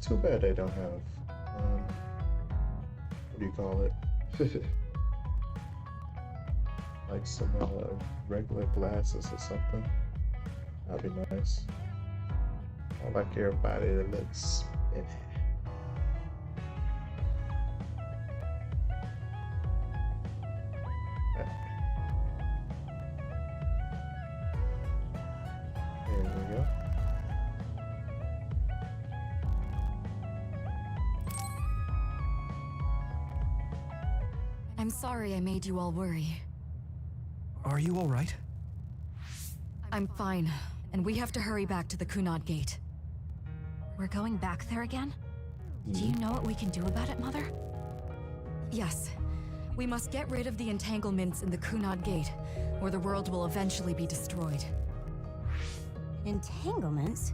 too bad they don't have, what do you call it? Like some regular glasses or something. That'd be nice. I like everybody that looks. There we go. I'm sorry I made you all worry. Are you all right? I'm fine, and we have to hurry back to the Kunad Gate. We're going back there again? Do you know what we can do about it, Mother? Yes. We must get rid of the entanglements in the Kunad Gate, or the world will eventually be destroyed. Entanglements?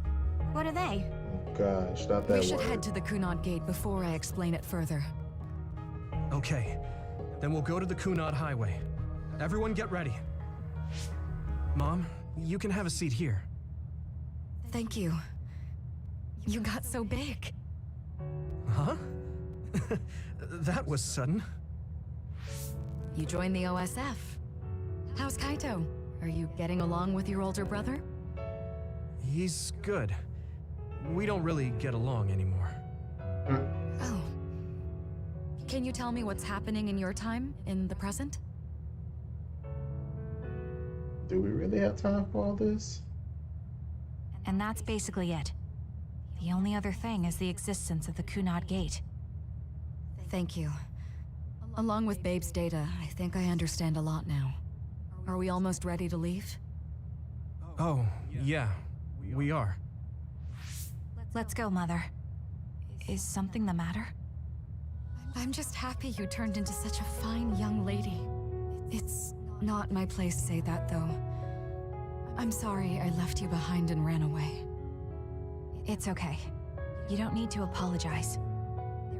What are they? Oh gosh, not that We should word. head to the Kunad Gate before I explain it further. Okay, then we'll go to the Kunad Highway. Everyone get ready. Mom, you can have a seat here. Thank you. You got so big. Huh? That was sudden. You joined the OSF. How's Kaito? Are you getting along with your older brother? He's good. We don't really get along anymore. Oh. Can you tell me what's happening in your time, in the present? Do we really have time for all this? And that's basically it. The only other thing is the existence of the Kunad Gate. Thank you. Along with Babe's data, I think I understand a lot now. Are we almost ready to leave? Oh, yeah, we are. Let's go, Mother. Is something the matter? I'm just happy you turned into such a fine young lady. It's not my place to say that, though. I'm sorry I left you behind and ran away. It's okay. You don't need to apologize.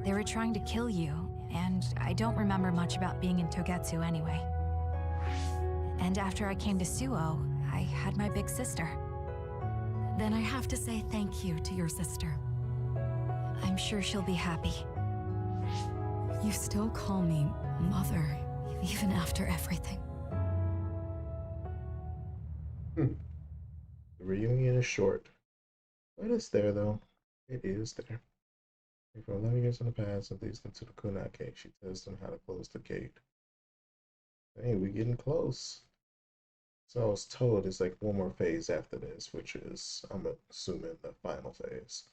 They were trying to kill you, and I don't remember much about being in Togetsu anyway. And after I came to Suo, I had my big sister. Then I have to say thank you to your sister. I'm sure she'll be happy. You still call me Mother, even after everything. The reunion is short. But it's there, though. It is there. For 11 years in the past, it leads them to the Kunai Gate. She tells them how to close the gate. Hey, we're getting close. So I was told it's like one more phase after this, which is, I'm assuming, the final phase.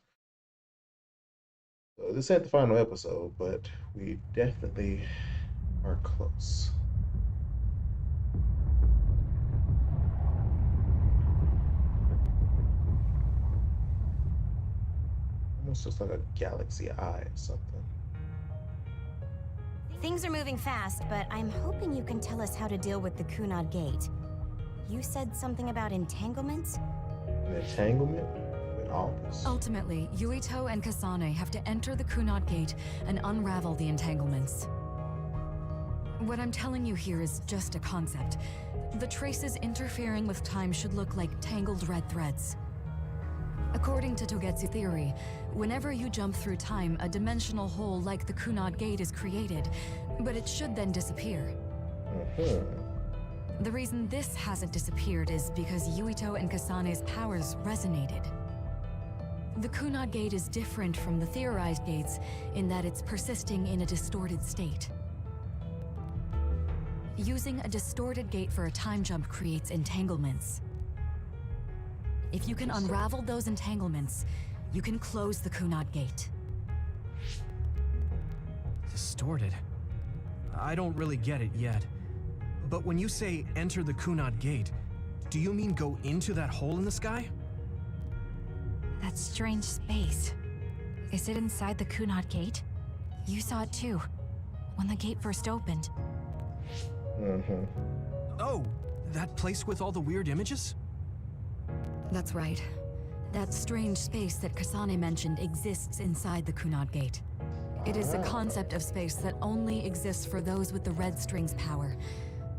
So this ain't the final episode, but we definitely are close. Almost just like a galaxy eye or something. Things are moving fast, but I'm hoping you can tell us how to deal with the Kunad Gate. You said something about entanglements? An entanglement with all this. Ultimately, Yuito and Kasane have to enter the Kunad Gate and unravel the entanglements. What I'm telling you here is just a concept. The traces interfering with time should look like tangled red threads. According to Togetsu theory, whenever you jump through time, a dimensional hole like the Kunad Gate is created, but it should then disappear. The reason this hasn't disappeared is because Yuito and Kasane's powers resonated. The Kunad Gate is different from the theorized gates in that it's persisting in a distorted state. Using a distorted gate for a time jump creates entanglements. If you can unravel those entanglements, you can close the Kunad Gate. Distorted. I don't really get it yet. But when you say enter the Kunad Gate, do you mean go into that hole in the sky? That strange space. Is it inside the Kunad Gate? You saw it too, when the gate first opened. Oh, that place with all the weird images? That's right. That strange space that Kasane mentioned exists inside the Kunad Gate. It is a concept of space that only exists for those with the red string's power.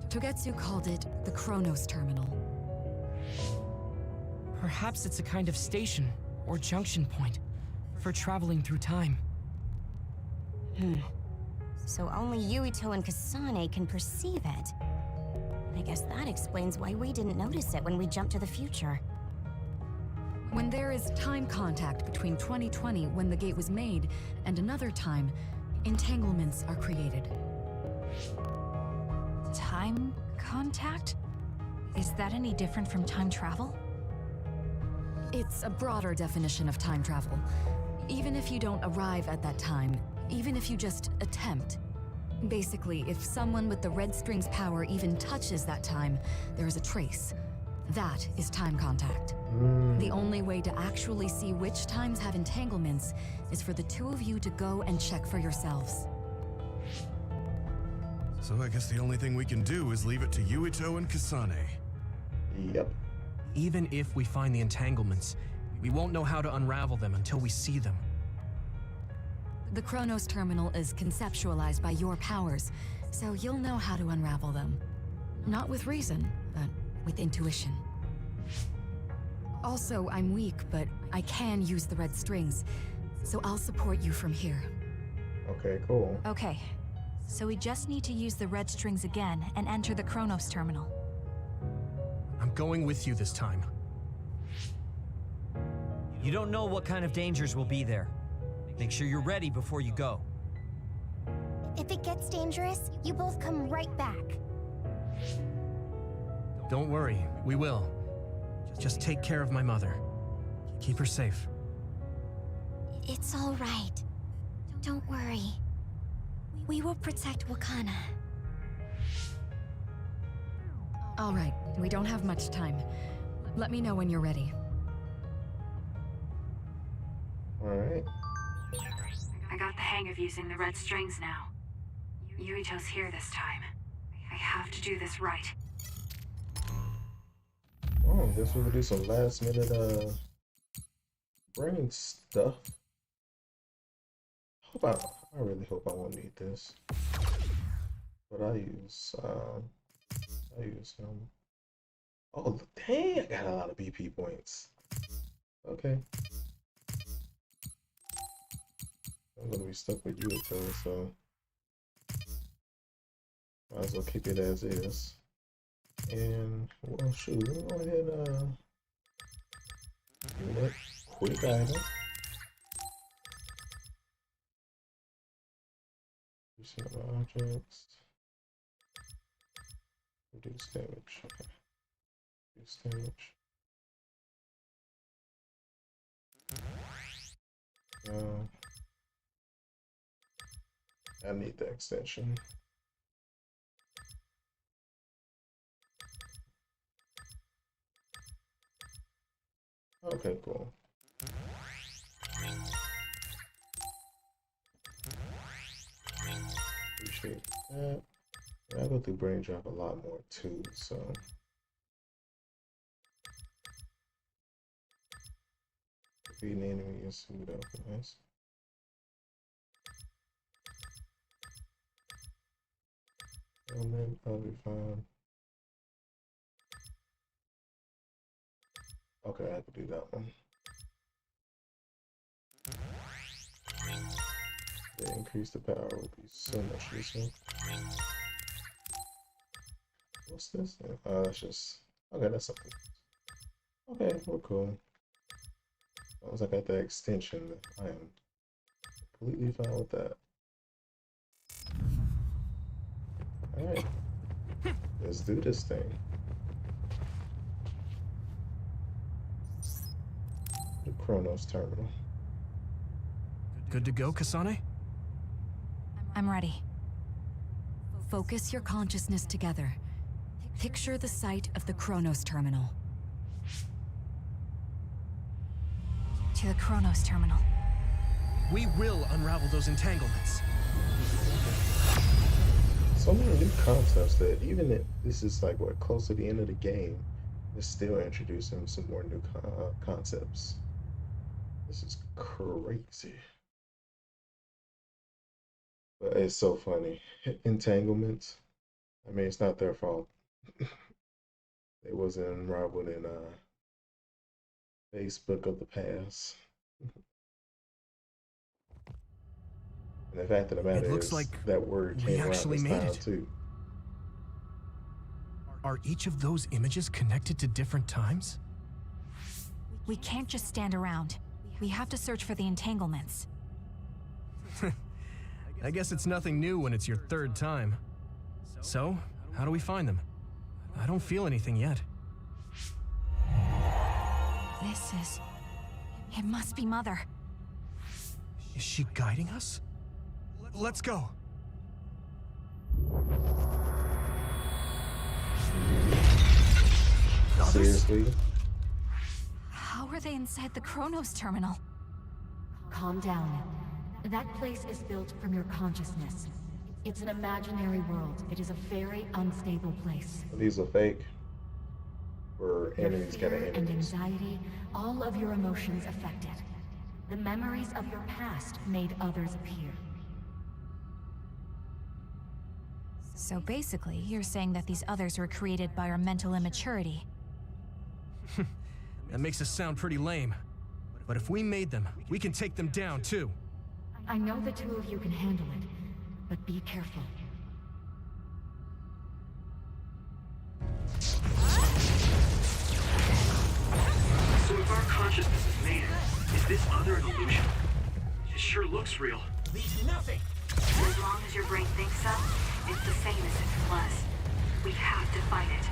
Togetsu called it the Chronos Terminal. Perhaps it's a kind of station or junction point. for traveling through time. So only Yuito and Kasane can perceive it. I guess that explains why we didn't notice it when we jumped to the future. When there is time contact between 2020, when the gate was made, and another time, entanglements are created. Time contact? Is that any different from time travel? It's a broader definition of time travel. Even if you don't arrive at that time, even if you just attempt. Basically, if someone with the red string's power even touches that time, there is a trace. That is time contact. The only way to actually see which times have entanglements is for the two of you to go and check for yourselves. So I guess the only thing we can do is leave it to Yuito and Kasane. Yep. Even if we find the entanglements, we won't know how to unravel them until we see them. The Chronos Terminal is conceptualized by your powers, so you'll know how to unravel them. Not with reason, but with intuition. Also, I'm weak, but I can use the red strings, so I'll support you from here. Okay, cool. Okay, so we just need to use the red strings again and enter the Chronos Terminal. I'm going with you this time. You don't know what kind of dangers will be there. Make sure you're ready before you go. If it gets dangerous, you both come right back. Don't worry, we will. Just take care of my mother. Keep her safe. It's all right. Don't worry. We will protect Wakana. All right, we don't have much time. Let me know when you're ready. Alright. I got the hang of using the red strings now. Yuito's here this time. I have to do this right. Oh, guess we could do some last minute brain stuff. I really hope I won't need this. But I use oh dang, I got a lot of BP points. Okay. I'm gonna be stuck with Yuito, so might as well keep it as is. And well shoot, we'll go ahead unit, quick item. Use objects. Reduce damage. Okay. Reduce damage. I need the extension. Okay, cool. Appreciate that. I go through brain drop a lot more too, so defeat an enemy is suit up, nice. And then I'll be fine. Okay, I can do that one. Yeah, increase the power will be so much useful. What's this? That's just okay. That's something. Okay, we're cool. As long as I got that extension, I am completely fine with that. All right, let's do this thing. The Chronos Terminal. Good to go, Kasane? I'm ready. Focus your consciousness together. Picture the site of the Chronos Terminal. To the Chronos Terminal. We will unravel those entanglements. So many new concepts that even if this is like what close to the end of the game, it's still introducing some more new concepts. This is crazy. But it's so funny. Entanglements. I mean, it's not their fault. It wasn't unraveled in Facebook of the past. And the fact of the matter looks is like that word we came around actually this made time it. too. Are each of those images connected to different times? We can't just stand around. We have to search for the entanglements. I guess it's nothing new when it's your third time. So, how do we find them? I don't feel anything yet. This is... It must be Mother. Is she guiding us? Let's go. Seriously? How are they inside the Chronos terminal? Calm down. That place is built from your consciousness. It's an imaginary world. It is a very unstable place. These are fake. Or Your enemies kind of fear and enemies. anxiety, all of your emotions affected. The memories of your past made others appear. So basically, you're saying that these others were created by our mental immaturity. That makes us sound pretty lame. But if we made them, we can take them down too. I know the two of you can handle it, but be careful. So if our consciousness is made, is this other an illusion? It sure looks real. Leads nothing. As long as your brain thinks so, it's the same as if it was. We have to fight it.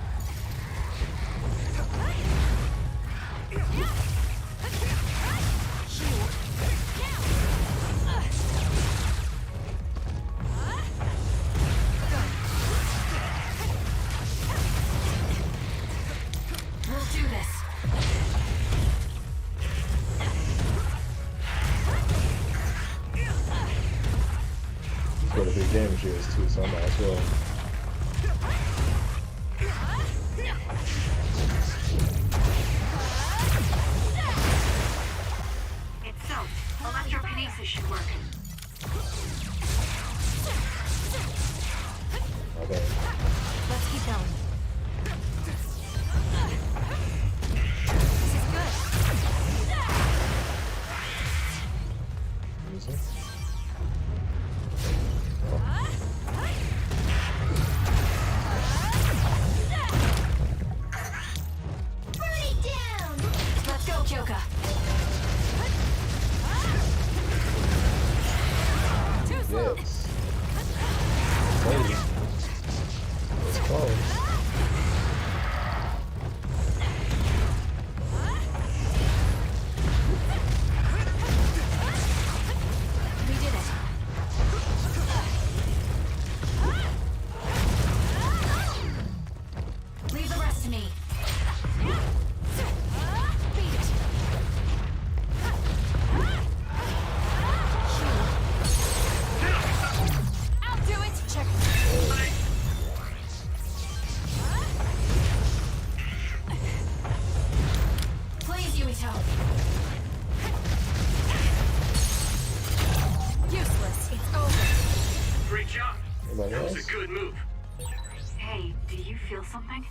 We'll do this. That's what a big damage is too, so I might as well. It's soaked. Electrokinesis should work. Okay. Let's keep going. This is good. Easy. Let's go, Kyoka. Too slow. Yes. Let's go. We did it. Leave the rest to me. Beat it. I'll do it. Check. Please, Yuito. Useless. It's over. Great job. Anybody That was else? a good move. Hey, do you feel something?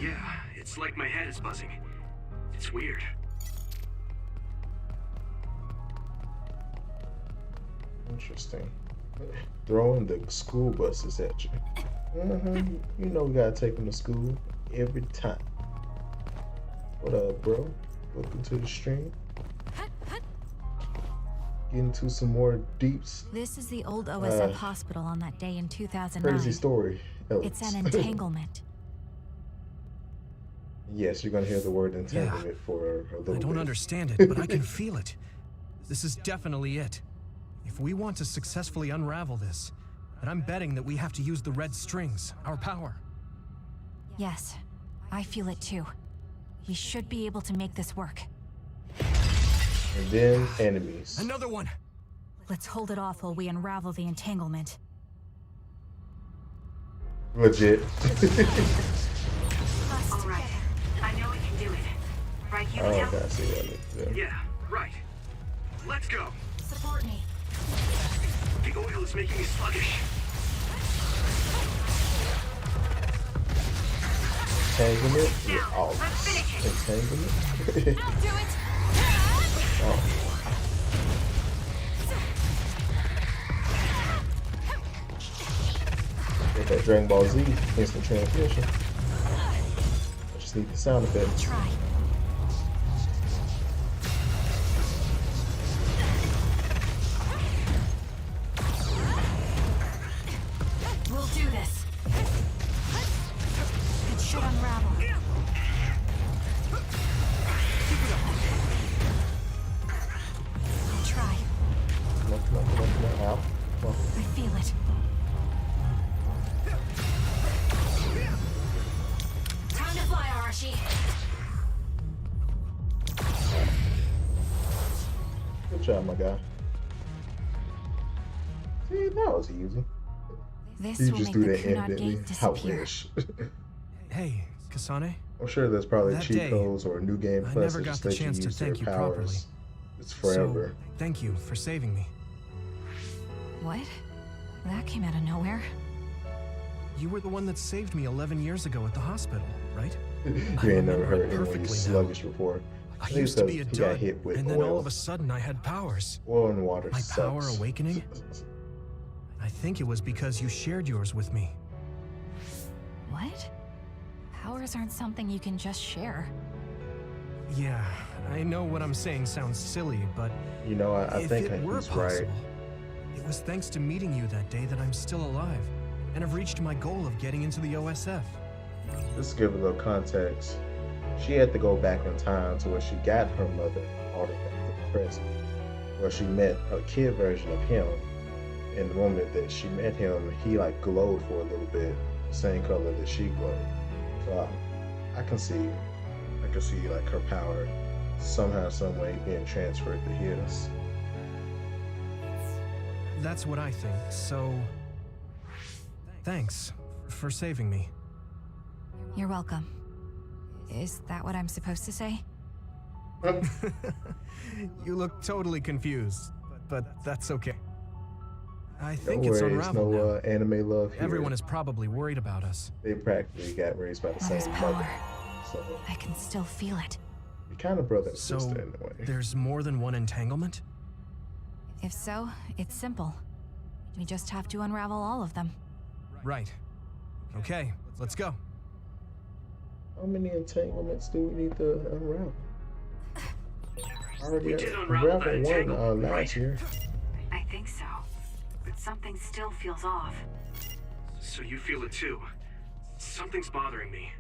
Yeah, it's like my head is buzzing. It's weird. Interesting. Throwing the school buses at you. You know we gotta take them to school every time. What up, bro? Welcome to the stream. Get into some more deeps. This is the old OSF hospital on that day in 2009. Crazy story. It's an entanglement. Yes, you're gonna hear the word entanglement for a little I bit. don't understand it, but I can feel it. This is definitely it. If we want to successfully unravel this, then I'm betting that we have to use the red strings, our power. Yes, I feel it too. We should be able to make this work. And then enemies. Another one! Let's hold it off while we unravel the entanglement. Legit. All right. I know we can do it. Right, I Yuito? don't gotta see what I need to do. Yeah, right. Let's go. Support me. The oil is making me sluggish. Entanglement? Now, Oh, let's finish it. entanglement? I'll do it! Oh. that Dragon Ball Z instant transmission. I just need the sound effects. Try. We'll do this. It should unravel. I'll try. Come on, come on, come on, come on. Out. Come on. I feel it. Time to fly, Arashi. Good job, my guy. See, that was easy. This You will just make do the that Kunad instantly. Gate I disappear. wish. Hey, Kasane. I'm sure there's probably That cheat day, codes or new game I plus never that got just the let you chance to use their thank you properly. powers. It's forever. So, thank you for saving me. What? That came out of nowhere. You were the one that saved me 11 years ago at the hospital, right? You I ain't never remember heard it anyone perfectly use now. sluggish before. I think used to because be a he got dud, hit with and then all oil. of a sudden I had powers. Oil and water My sucks. power awakening? I think it was because you shared yours with me. What? Powers aren't something you can just share. Yeah, I know what I'm saying sounds silly, but You know, I if think it were he's possible, right. it was thanks to meeting you that day that I'm still alive, and have reached my goal of getting into the OSF. Just to give a little context, she had to go back in time to where she got her mother artifact to the present, where she met a kid version of him. In the moment that she met him, he like glowed for a little bit, the same color that she glowed. So I can see like her power somehow, some way being transferred to his. That's what I think, so thanks for saving me. You're welcome. Is that what I'm supposed to say? You look totally confused, but that's okay. I Don't think it's worry, it's unraveled now. no anime love here. Everyone is probably worried about us. They practically got raised by the Mother's same power. mother. So I can still feel it. you're kind of brother and So, sister in a way. there's more than one entanglement? If so, it's simple. We just have to unravel all of them. Right. Okay, let's go. How many entanglements do we need to unravel? Already We did unravel that unraveled one entanglement, last right? year. I think so. But something still feels off. So you feel it too. Something's bothering me.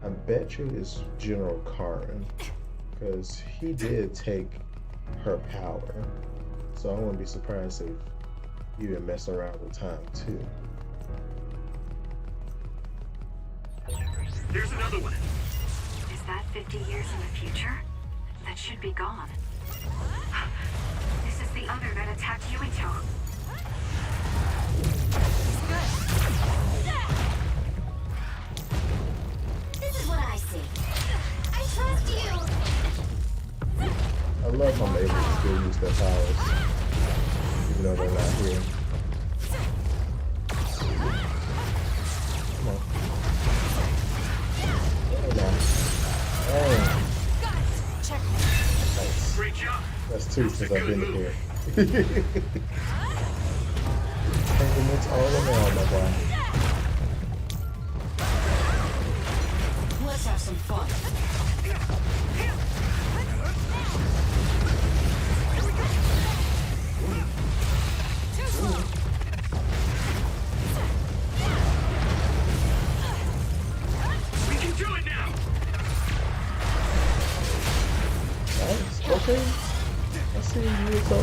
I bet you it's General Karin, because he did take her power. So I wouldn't be surprised if you been messing around with time too. There's another one. Is that 50 years in the future? That should be gone. This is the other that attacked Yuito. This is what I see. I trust you. I love how I'm able to still use their powers, even though they're not here. Come on. There now. Oh, nice. Great job. That's two since I've been here. Entanglements all around, my guy. Let's have some fun. We can do it now. Nice. Okay. I see you, so.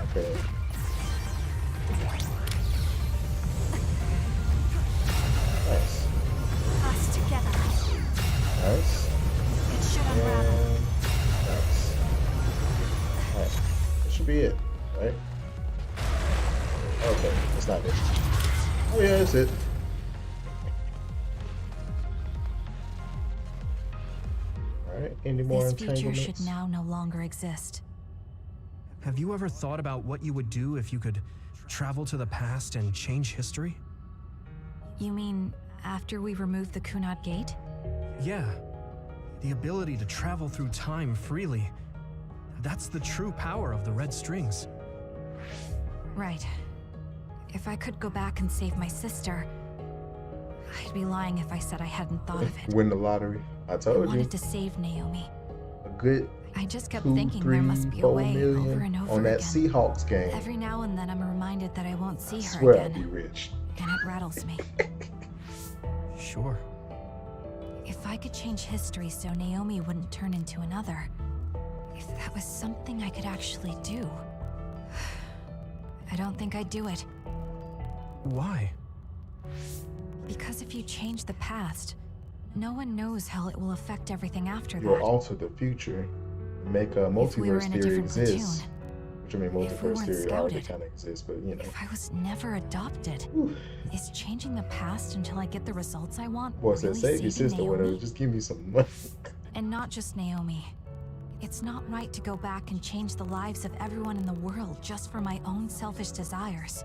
Okay. Nice. Us together. Nice. It should unravel. And nice. Alright. That should be it, right? Okay, that's not it. Oh yeah, that's it. Alright, any more This future entanglements? should now no longer exist. Have you ever thought about what you would do if you could travel to the past and change history? You mean after we remove the Kunad Gate? Yeah. The ability to travel through time freely. That's the true power of the red strings. Right. If I could go back and save my sister, I'd be lying if I said I hadn't thought of it. Win the lottery. I I told you. wanted to save Naomi. A good I just kept 2, thinking 3, there must be a 4 way million over and over on that again. Seahawks game. Every now and then I'm reminded that I won't see I her swear I'll be again, rich. and it rattles me. Sure. If I could change history so Naomi wouldn't turn into another, if that was something I could actually do, I don't think I'd do it. Why? Because if you change the past, no one knows how it will affect everything after You'll that. alter the future, make a If we were multiverse in a theory different exists. platoon, Which I mean, if we multiverse weren't theory already scouted, kind of exists, but you know. if I was never adopted, Whew. is changing the past until I get the results I want Boy said, really save your saving sister, whatever. Naomi? Just give me some money. And not just Naomi. It's not right to go back and change the lives of everyone in the world just for my own selfish desires.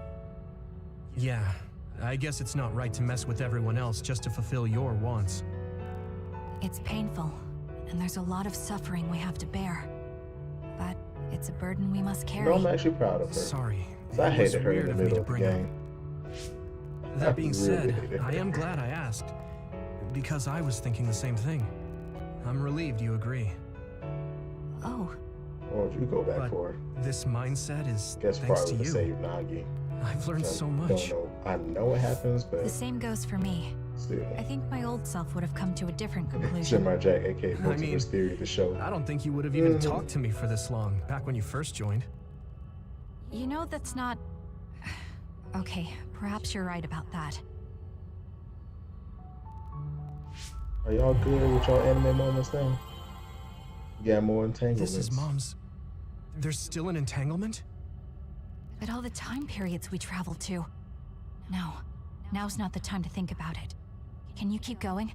Yeah, I guess it's not right to mess with everyone else just to fulfill your wants. It's painful, and there's a lot of suffering we have to bear. But it's a burden we must carry. No, I'm actually proud of her. Sorry. 'Cause I it was hated her in weird the of me middle to of the bring up. game. That being really said, hated I her. am glad I asked. Because I was thinking the same thing. I'm relieved you agree. Oh, What would you go back But for? this mindset is Guess thanks to probably to you. save Nagi. I've learned I so don't much. know. I know it happens, but the same goes for me. still. I think my old self would have come to a different conclusion. Samurai Jack, aka Multiverse mean, Theory, the show. I don't think you would have even Mhm. talked to me for this long, back when you first joined. You know, that's not... Okay, perhaps you're right about that. Are y'all good with your anime moments now? You got more entanglements. This is Mom's... There's still an entanglement? But all the time periods we traveled to. No, now's not the time to think about it. Can you keep going?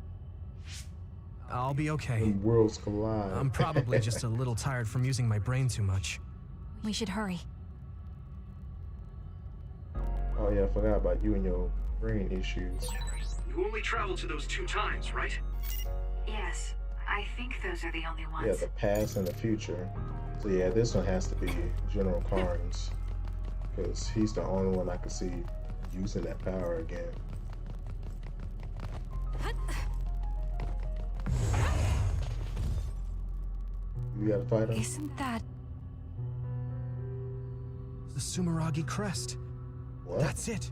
I'll be okay. When worlds collide. I'm probably just a little tired from using my brain too much. We should hurry. Oh yeah, I forgot about you and your brain issues. You only traveled to those 2 times, right? Yes, I think those are the only ones. Yeah, the past and the future. So yeah, this one has to be General Carnes. Because he's the only one I could see using that power again. You gotta fight him? Isn't that... The Sumeragi crest. What? That's it.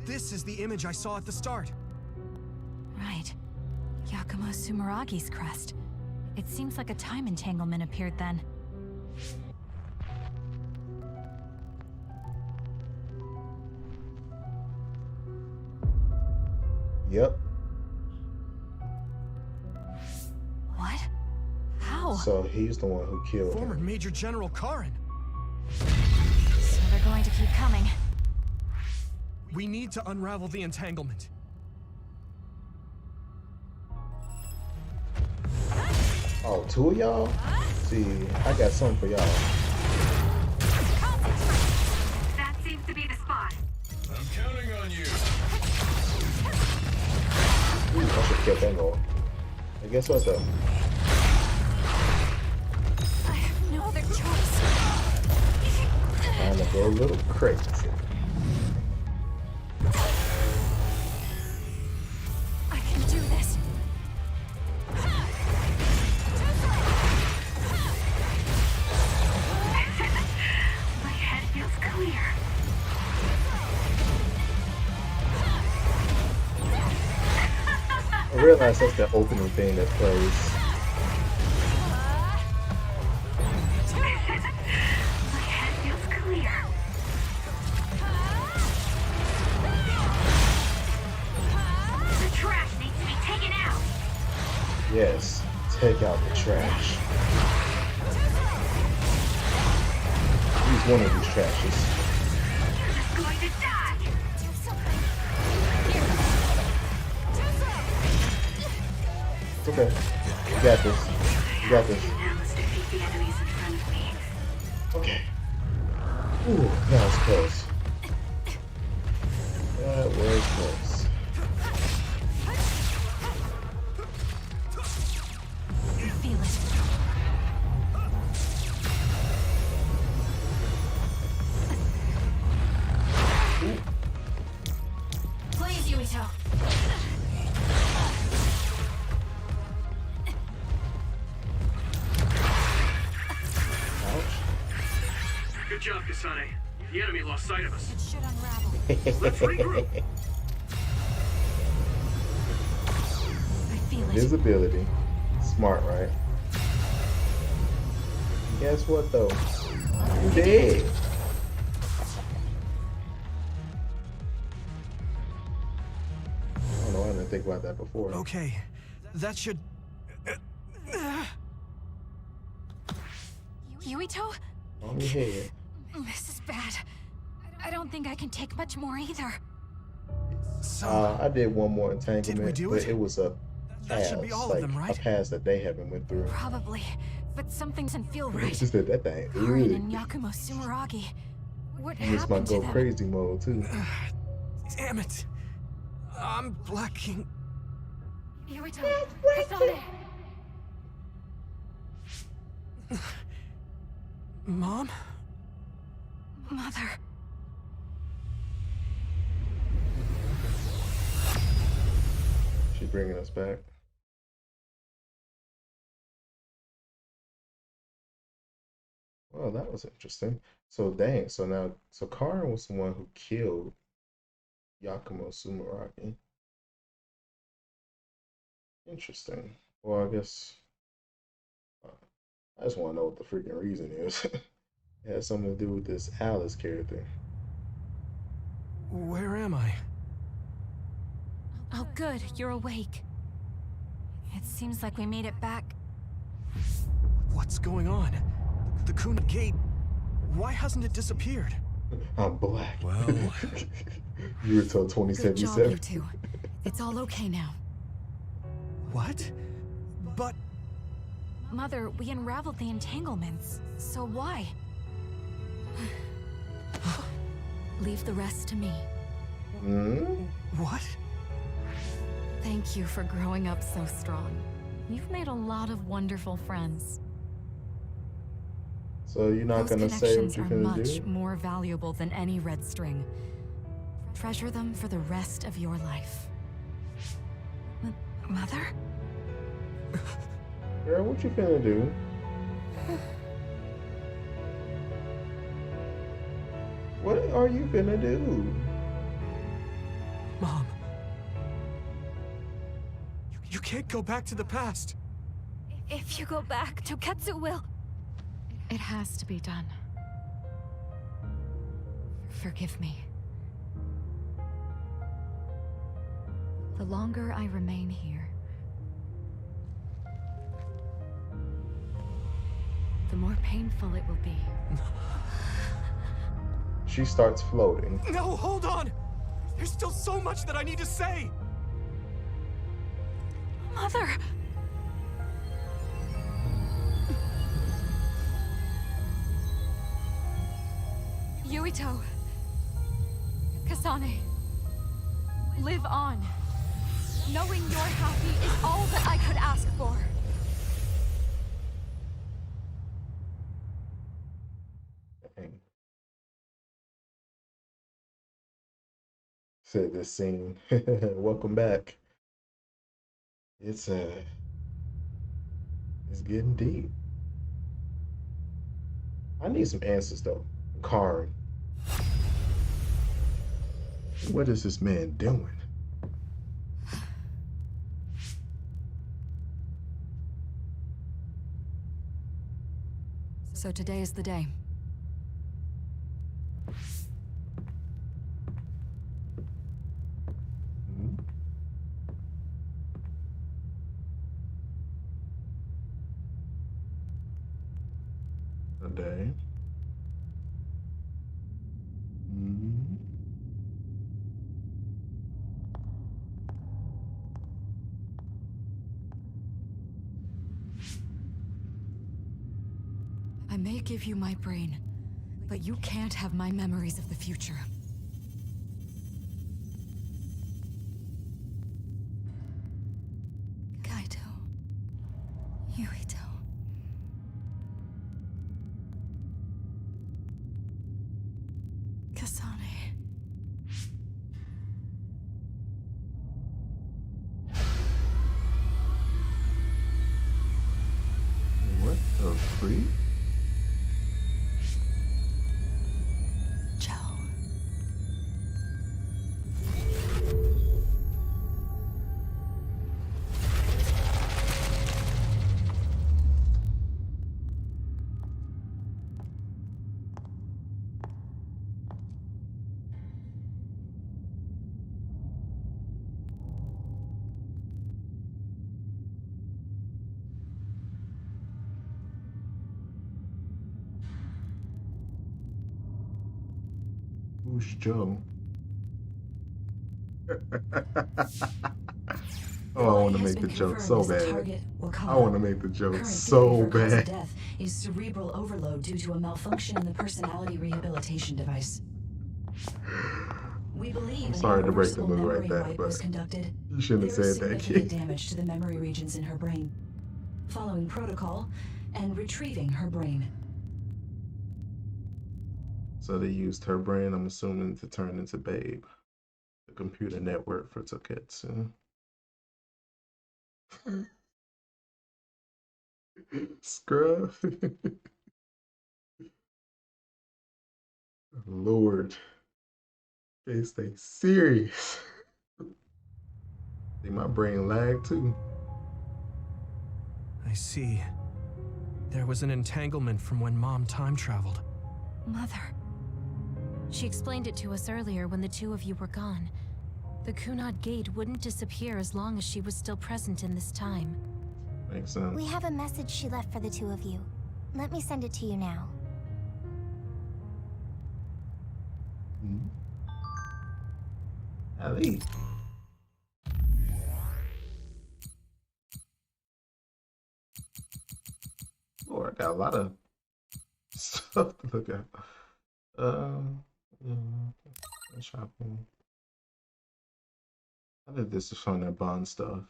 This is the image I saw at the start. Right. Yakumo Sumeragi's crest. It seems like a time entanglement appeared then. Yep. What? How? So he's the one who killed Former him. Major General Karin. So they're going to keep coming. We need to unravel the entanglement. Oh, 2 of y'all? See, I got something for y'all. That seems to be the spot. I'm counting on you. Ooh, I should keep that going. And guess what though? I have no other choice. Time to go a little crazy. I can do this. My head feels clear. I realize that's the opening thing that plays. My head feels clear. The trash needs to be taken out. Yes, take out the trash. Use one of these trashes. You're just going to die. Do something. It's okay. You got this. You got this. Now let's defeat the enemies in front of me. Okay. Ooh, that was close. That was close. I feel it. Good job, Kasane. The enemy lost sight of us. It should unravel. Let's regroup. I feel it. Invisibility. Smart, right? Guess what though? You dead. I don't know, I didn't think about that before. Okay, that should... Yuito? On your head. This is bad. I don't think I can take much more either. So, I did one more entanglement, did we do but it? it was a That pass, should be all like of them, right? a pass that they haven't went through. Probably, but something doesn't feel I right. just did that thing. Harin Ugh. and Yakumo Sumeragi. What And it's my happened to go them? crazy mode too. damn it. I'm blacking. Yuito, Kasane. Mom? Mother. She bringing us back. Well, that was interesting. So dang, so Karin was the one who killed Yakumo Sumeragi. Interesting. Well, I guess I just want to know what the freaking reason is. It has something to do with this Alice character. Where am I? Oh, good, you're awake. It seems like we made it back. What's going on? The Kuna Gate... Why hasn't it disappeared? I'm black. Well... You were told Good job, 2077. you two. It's all okay now. What? But... Mother, we unraveled the entanglements. So why? Leave the rest to me. Hmm? What? Thank you for growing up so strong. You've made a lot of wonderful friends. So you're not Those gonna say what connections you're are gonna much do? more valuable than any red string. Treasure them for the rest of your life. Mother? Girl, what you finna do? What are you finna do? Mom. You can't go back to the past. If you go back, Toketsu will... It has to be done. Forgive me. The longer I remain here, the more painful it will be. She starts floating. No, hold on! There's still so much that I need to say! Mother! Yuito. Kasane. Live on. Knowing you're happy is all that I could ask for. Dang. Said this scene. Welcome back. It's getting deep. I need some answers though. Karin. What is this man doing? So today is the day. Hmm? A day. Hmm? I may give you my brain, but you can't have my memories of the future. Kaito. Yuito. Kasane. What the freak? Who's Joe? Oh, I want to make the joke so bad. I want to make the joke Current so theory for cause of bad. death is cerebral overload due to a malfunction in the personality rehabilitation device. We believe I'm an sorry to break the irreversible news memory like that, wipe but was conducted. you shouldn't There have is said that, significant kid. damage to the memory regions in her brain. Following protocol and retrieving her brain. So they used her brain, I'm assuming, to turn into Babe, the computer network for Toketsu. Scrub. Lord. They stay serious. Think my brain lagged too. I see. There was an entanglement from when Mom time traveled. Mother. She explained it to us earlier when the two of you were gone. The Kunad Gate wouldn't disappear as long as she was still present in this time. Makes sense. We have a message she left for the two of you. Let me send it to you now. Ali. Lord, I got a lot of stuff to look at. Yeah, shopping. I did this to find that bond stuff.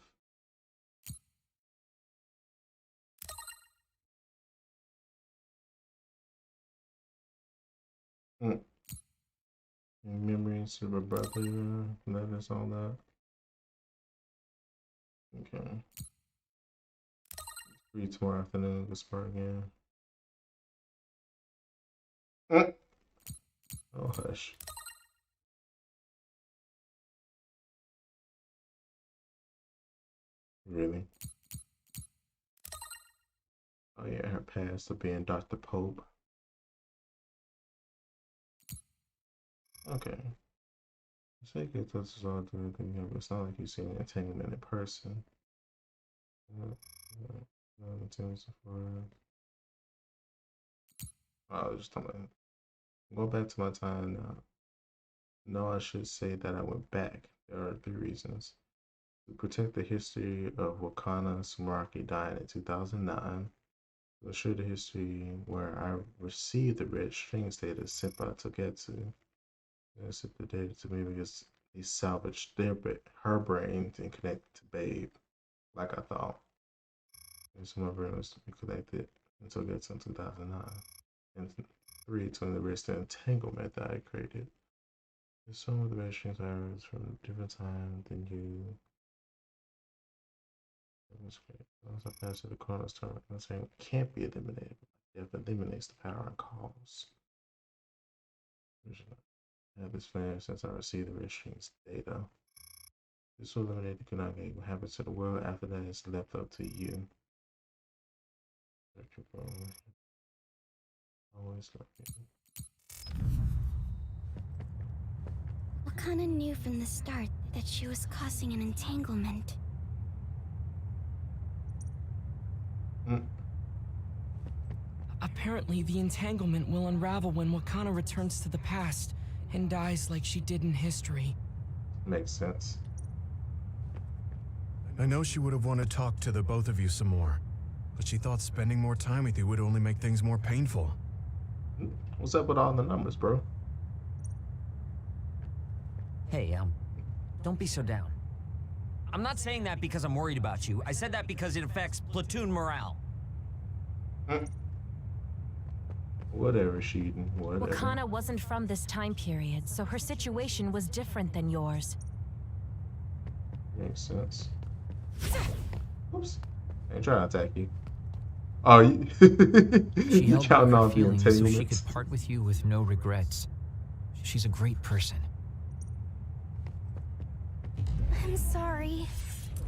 Memories of a brother, letters, all that. Okay. Free tomorrow afternoon, good spur again. Oh, hush. Really? Oh yeah, her past of being Dr. Pope. Okay. Say good touches all do anything here, but it's not like you've seen an entanglement in person. I was just talking about, go back to my time now. No, I should say that I went back. There are 3 reasons. To protect the history of Wakana Sumeraki dying in 2009. To assure the history where I received the red string data sent by Togetsu. They sent the data to me because he salvaged her brain and connected to Babe, like I thought. And so my brain was to be connected until it gets in 2009. And 3, to erase the entanglement that I created. Some of the red strings I was from a different time than you. That's great. Once I pass to the corner start, I'm saying it can't be eliminated. Death eliminates the power and cause. I have this flame since I received the red strings data. This will eliminate the Kunage. What happens to the world after that is left up to you. Always love you. Wakana knew from the start that she was causing an entanglement. Apparently, the entanglement will unravel when Wakana returns to the past and dies like she did in history. Makes sense. I know she would have wanted to talk to the both of you some more, but she thought spending more time with you would only make things more painful. What's up with all the numbers, bro? Hey, don't be so down. I'm not saying that because I'm worried about you. I said that because it affects platoon morale. Whatever, Sheeden, whatever. Wakana wasn't from this time period, so her situation was different than yours. Makes sense. Oops. I ain't trying to attack you. Oh, you, She you held counting back her on the feelings so she could entanglements? part with you with no regrets. She's a great person. I'm sorry.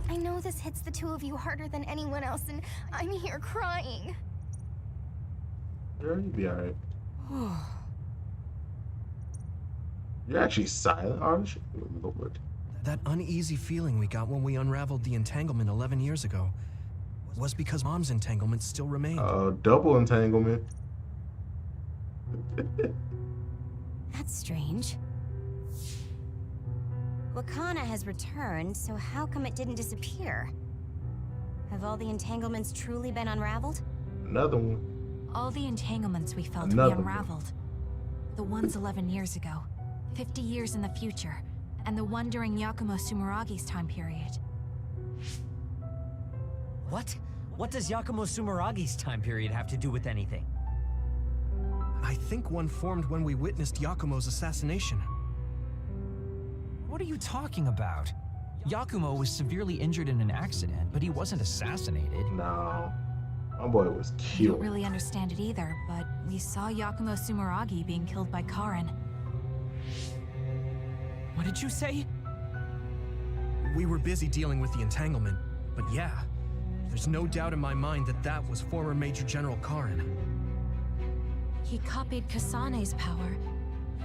I know this hits the two of you harder than anyone else, and I'm here crying. Girl, you'll be alright. You're actually silent, aren't you? Lord. That uneasy feeling we got when we unraveled the entanglement 11 years ago was because Mom's entanglement still remained. Double entanglement. That's strange. Wakana has returned, so how come it didn't disappear? Have all the entanglements truly been unraveled? Another one. All the entanglements we felt Another we one. unraveled. The ones 11 years ago, 50 years in the future, and the one during Yakumo Sumeragi's time period. What? What does Yakumo Sumeragi's time period have to do with anything? I think one formed when we witnessed Yakumo's assassination. What are you talking about? Yakumo was severely injured in an accident, but he wasn't assassinated. No. My boy was I don't killed. really understand it either, but we saw Yakumo Sumeragi being killed by Karin. What did you say? We were busy dealing with the entanglement, but yeah, there's no doubt in my mind that that was former Major General Karin. He copied Kasane's power.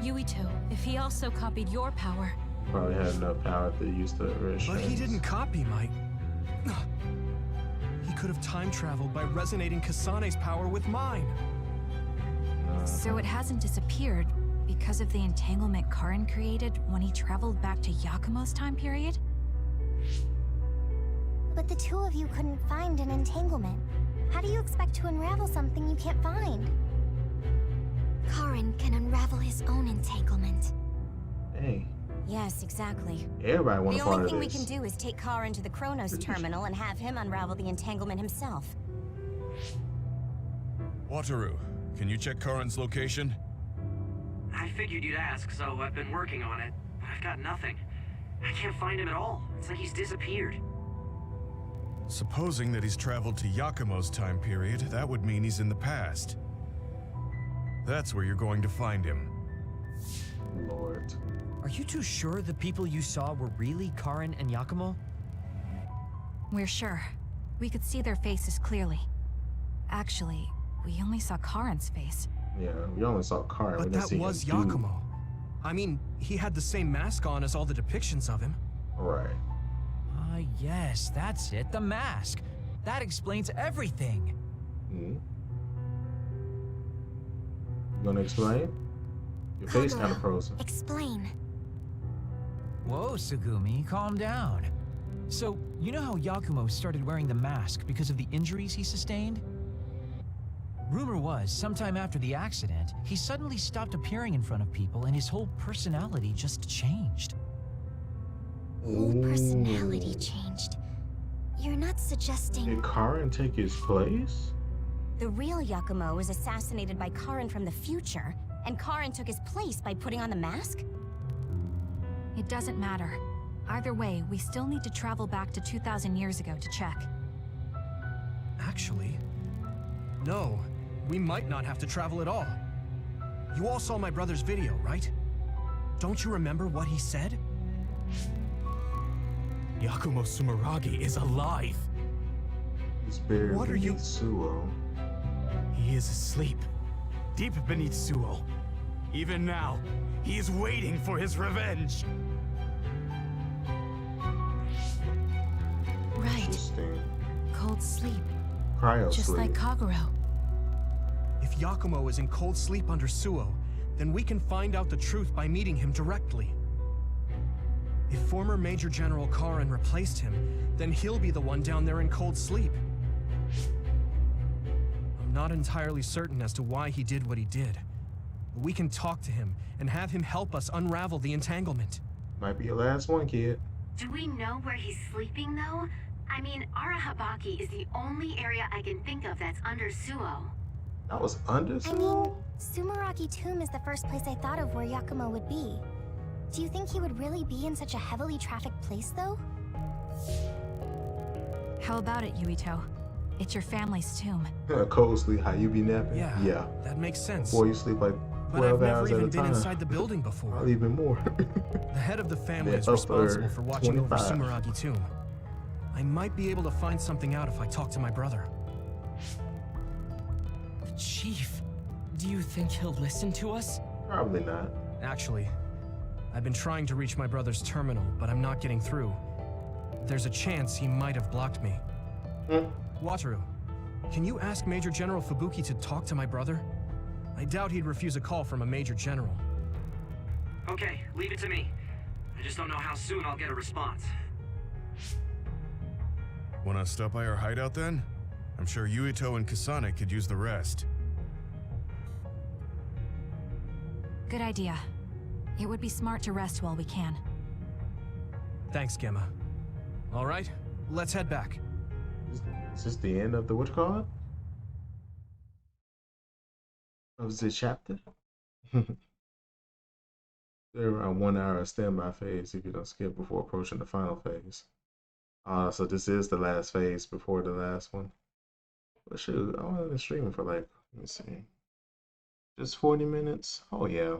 Yuito, if he also copied your power. Probably had enough power to use the wrist But he strings. didn't copy my... He could have time traveled by resonating Kasane's power with mine. So it hasn't disappeared because of the entanglement Karin created when he traveled back to Yakumo's time period? But the two of you couldn't find an entanglement. How do you expect to unravel something you can't find? Karin can unravel his own entanglement. Hey, Yes, exactly. everybody want The a part only of thing we this. can do is take Karin to the Chronos terminal and have him unravel the entanglement himself. Wataru, can you check Karin's location? I figured you'd ask, so I've been working on it, but I've got nothing. I can't find him at all. It's like he's disappeared. Supposing that he's traveled to Yakumo's time period, that would mean he's in the past. That's where you're going to find him. Lord. Are you too sure the people you saw were really Karin and Yakumo? We're sure. We could see their faces clearly. Actually, we only saw Karin's face. Yeah, we only saw Karin. We But didn't that see was him do- Yakumo. I mean, he had the same mask on as all the depictions of him. Right. Ah, yes, that's it, the mask. That explains everything. Hmm. You gonna explain? Your face kind of frozen. Explain. Whoa, Sugumi, calm down. So, you know how Yakumo started wearing the mask because of the injuries he sustained? Rumor was, sometime after the accident, he suddenly stopped appearing in front of people and his whole personality just changed. Whole personality changed. You're not suggesting... Did Karin take his place? The real Yakumo was assassinated by Karin from the future, and Karin took his place by putting on the mask? It doesn't matter. Either way, we still need to travel back to 2,000 years ago to check. Actually, no. We might not have to travel at all. You all saw my brother's video, right? Don't you remember what he said? Yakumo Sumeragi is alive. He's buried What are you- beneath Suo. He is asleep, deep beneath Suo. Even now, he is waiting for his revenge. Right. Interesting. Cold sleep. Cryo Just sleep. like Kaguro. If Yakumo is in cold sleep under Suo, then we can find out the truth by meeting him directly. If former Major General Karin replaced him, then he'll be the one down there in cold sleep. I'm not entirely certain as to why he did what he did. But we can talk to him and have him help us unravel the entanglement. Might be your last one, kid. Do we know where he's sleeping, though? I mean, Arahabaki is the only area I can think of that's under Suo. That was under I Suo? mean, Sumeragi Tomb is the first place I thought of where Yakumo would be. Do you think he would really be in such a heavily trafficked place, though? How about it, Yuito? It's your family's tomb. Cold sleep, how you be napping? Yeah, that makes sense. Boy, you sleep like But I've 12 never hours at even a been time. inside the building before. Probably even more. The head of the family The is responsible upper for watching over 25. Sumeragi Tomb. I might be able to find something out if I talk to my brother. The chief. Do you think he'll listen to us? Probably not. Actually, I've been trying to reach my brother's terminal, but I'm not getting through. There's a chance he might have blocked me. Wataru, can you ask Major General Fubuki to talk to my brother? I doubt he'd refuse a call from a Major General. Okay, leave it to me. I just don't know how soon I'll get a response. Wanna stop by our hideout then? I'm sure Yuito and Kasane could use the rest. Good idea. It would be smart to rest while we can. Thanks, Gemma. All right, let's head back. Is this the end of the what? Of the chapter? There around 1 hour standby phase if you don't skip before approaching the final phase. So this is the last phase before the last one. But shoot, I only been streaming for like, let me see, just 40 minutes. Oh yeah,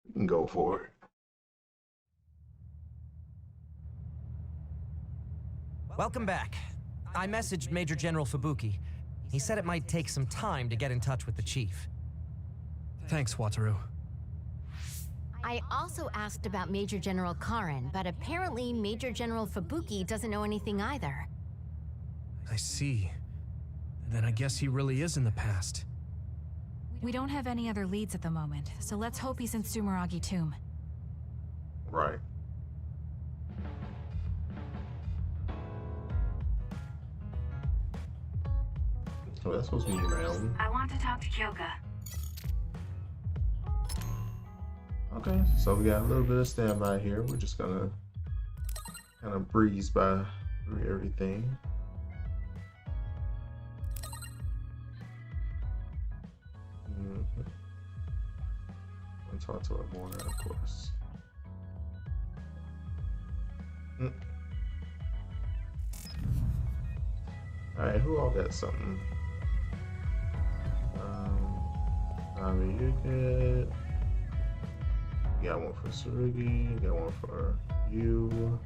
we can go for it. Welcome back. I messaged Major General Fubuki. He said it might take some time to get in touch with the chief. Thanks, Wataru. I also asked about Major General Karen, but apparently Major General Fubuki doesn't know anything either. I see. Then I guess he really is in the past. We don't have any other leads at the moment, so let's hope he's in Sumeragi Tomb. Right. Oh, that's supposed to be around. I want to talk to Kyoka. Okay, so we got a little bit of standby here. We're just gonna kind of breeze by through everything. And talk to her more, of course. Alright, who all got something? I mean, you good. You got one for Tsurugi, you got one for you.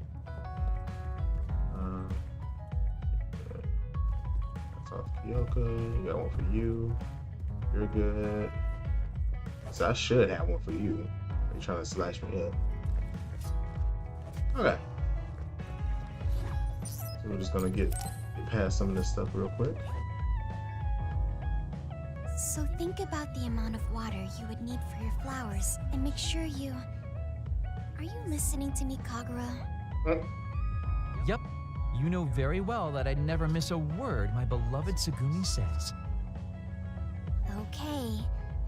That's off Kyoka, you got one for you. You're good. So I should have one for you. You're trying to slash me up. Okay. So we're just gonna get past some of this stuff real quick. So think about the amount of water you would need for your flowers, and make sure you... Are you listening to me, Kagura? Yep. You know very well that I'd never miss a word my beloved Tsugumi says. Okay,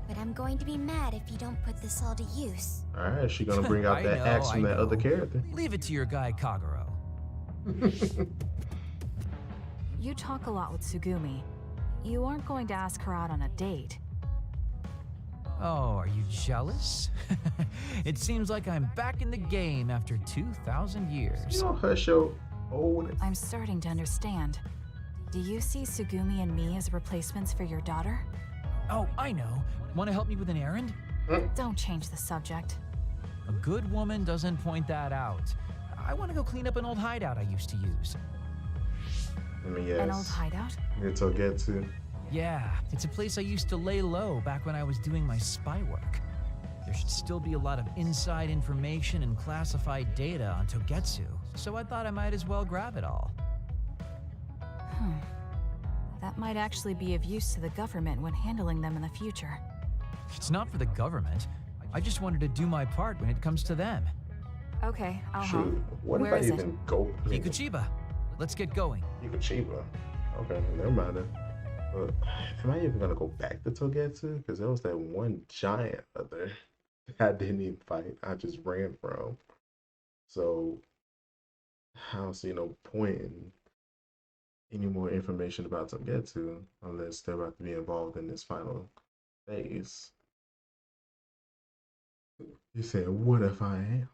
but I'm going to be mad if you don't put this all to use. Alright, she's gonna bring out that axe from that other character. Leave it to your guy, Kaguro. You talk a lot with Tsugumi. You aren't going to ask her out on a date. Oh, are you jealous? It seems like I'm back in the game after 2,000 years. You know, hush your old... I'm starting to understand. Do you see Tsugumi and me as replacements for your daughter? Oh, I know. Want to help me with an errand? Don't change the subject. A good woman doesn't point that out. I want to go clean up an old hideout I used to use. I mean, yes. An old hideout? Near Togetsu. Yeah, it's a place I used to lay low back when I was doing my spy work. There should still be a lot of inside information and classified data on Togetsu, so I thought I might as well grab it all. That might actually be of use to the government when handling them in the future. It's not for the government. I just wanted to do my part when it comes to them. Okay, I'll Shoot, what Where if I is even go? Ikuchiba, let's get going. Ikuchiba? Okay, never mind then. But am I even gonna go back to Togetsu? Because there was that one giant other I didn't even fight. I just ran from. So I don't see no point in any more information about Togetsu unless they're about to be involved in this final phase. You said, what if I am?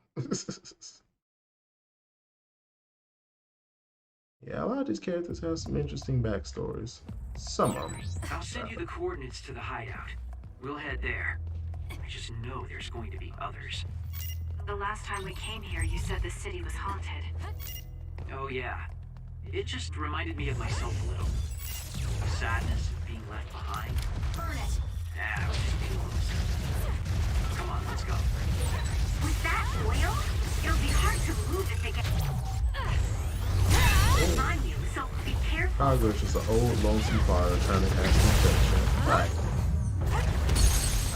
Yeah, a lot of these characters have some interesting backstories. Some of them. I'll send you the coordinates to the hideout. We'll head there. I just know there's going to be others. The last time we came here, you said the city was haunted. Oh yeah. It just reminded me of myself a little. The sadness of being left behind. Burn it! I was just being honest. Come on, let's go. With that oil, it'll be hard to move if they get... on you, so be careful. Kagura is just an old lonesome father trying to have some affection. Right.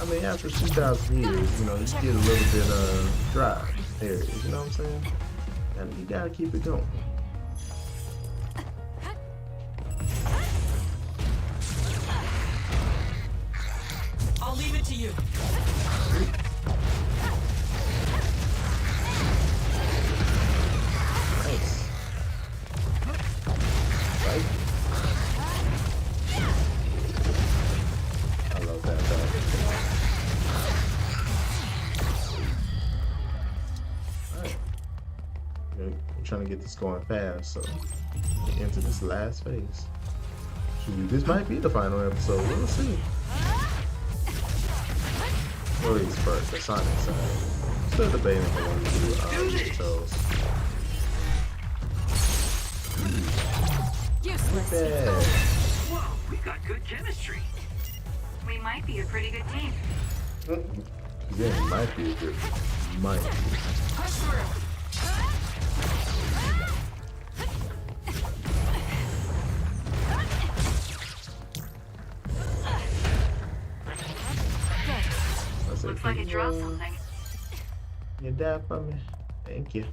I mean, after 2,000 years, you know, you get a little bit dry areas, you know what I'm saying? And you gotta keep it going. I'll leave it to you. Nice. Right. I love that though. Alright. We're trying to get this going fast, so we enter this last phase. Shoot, this might be the final episode. We'll see. Or at least first, the Sonic side. Still debating if I want to do Toes. Useless. Yeah. Whoa, we've got good chemistry. We might be a pretty good team. Yeah, it might be a good. Might be. Push through. Looks like it dropped something. You die for me? Thank you.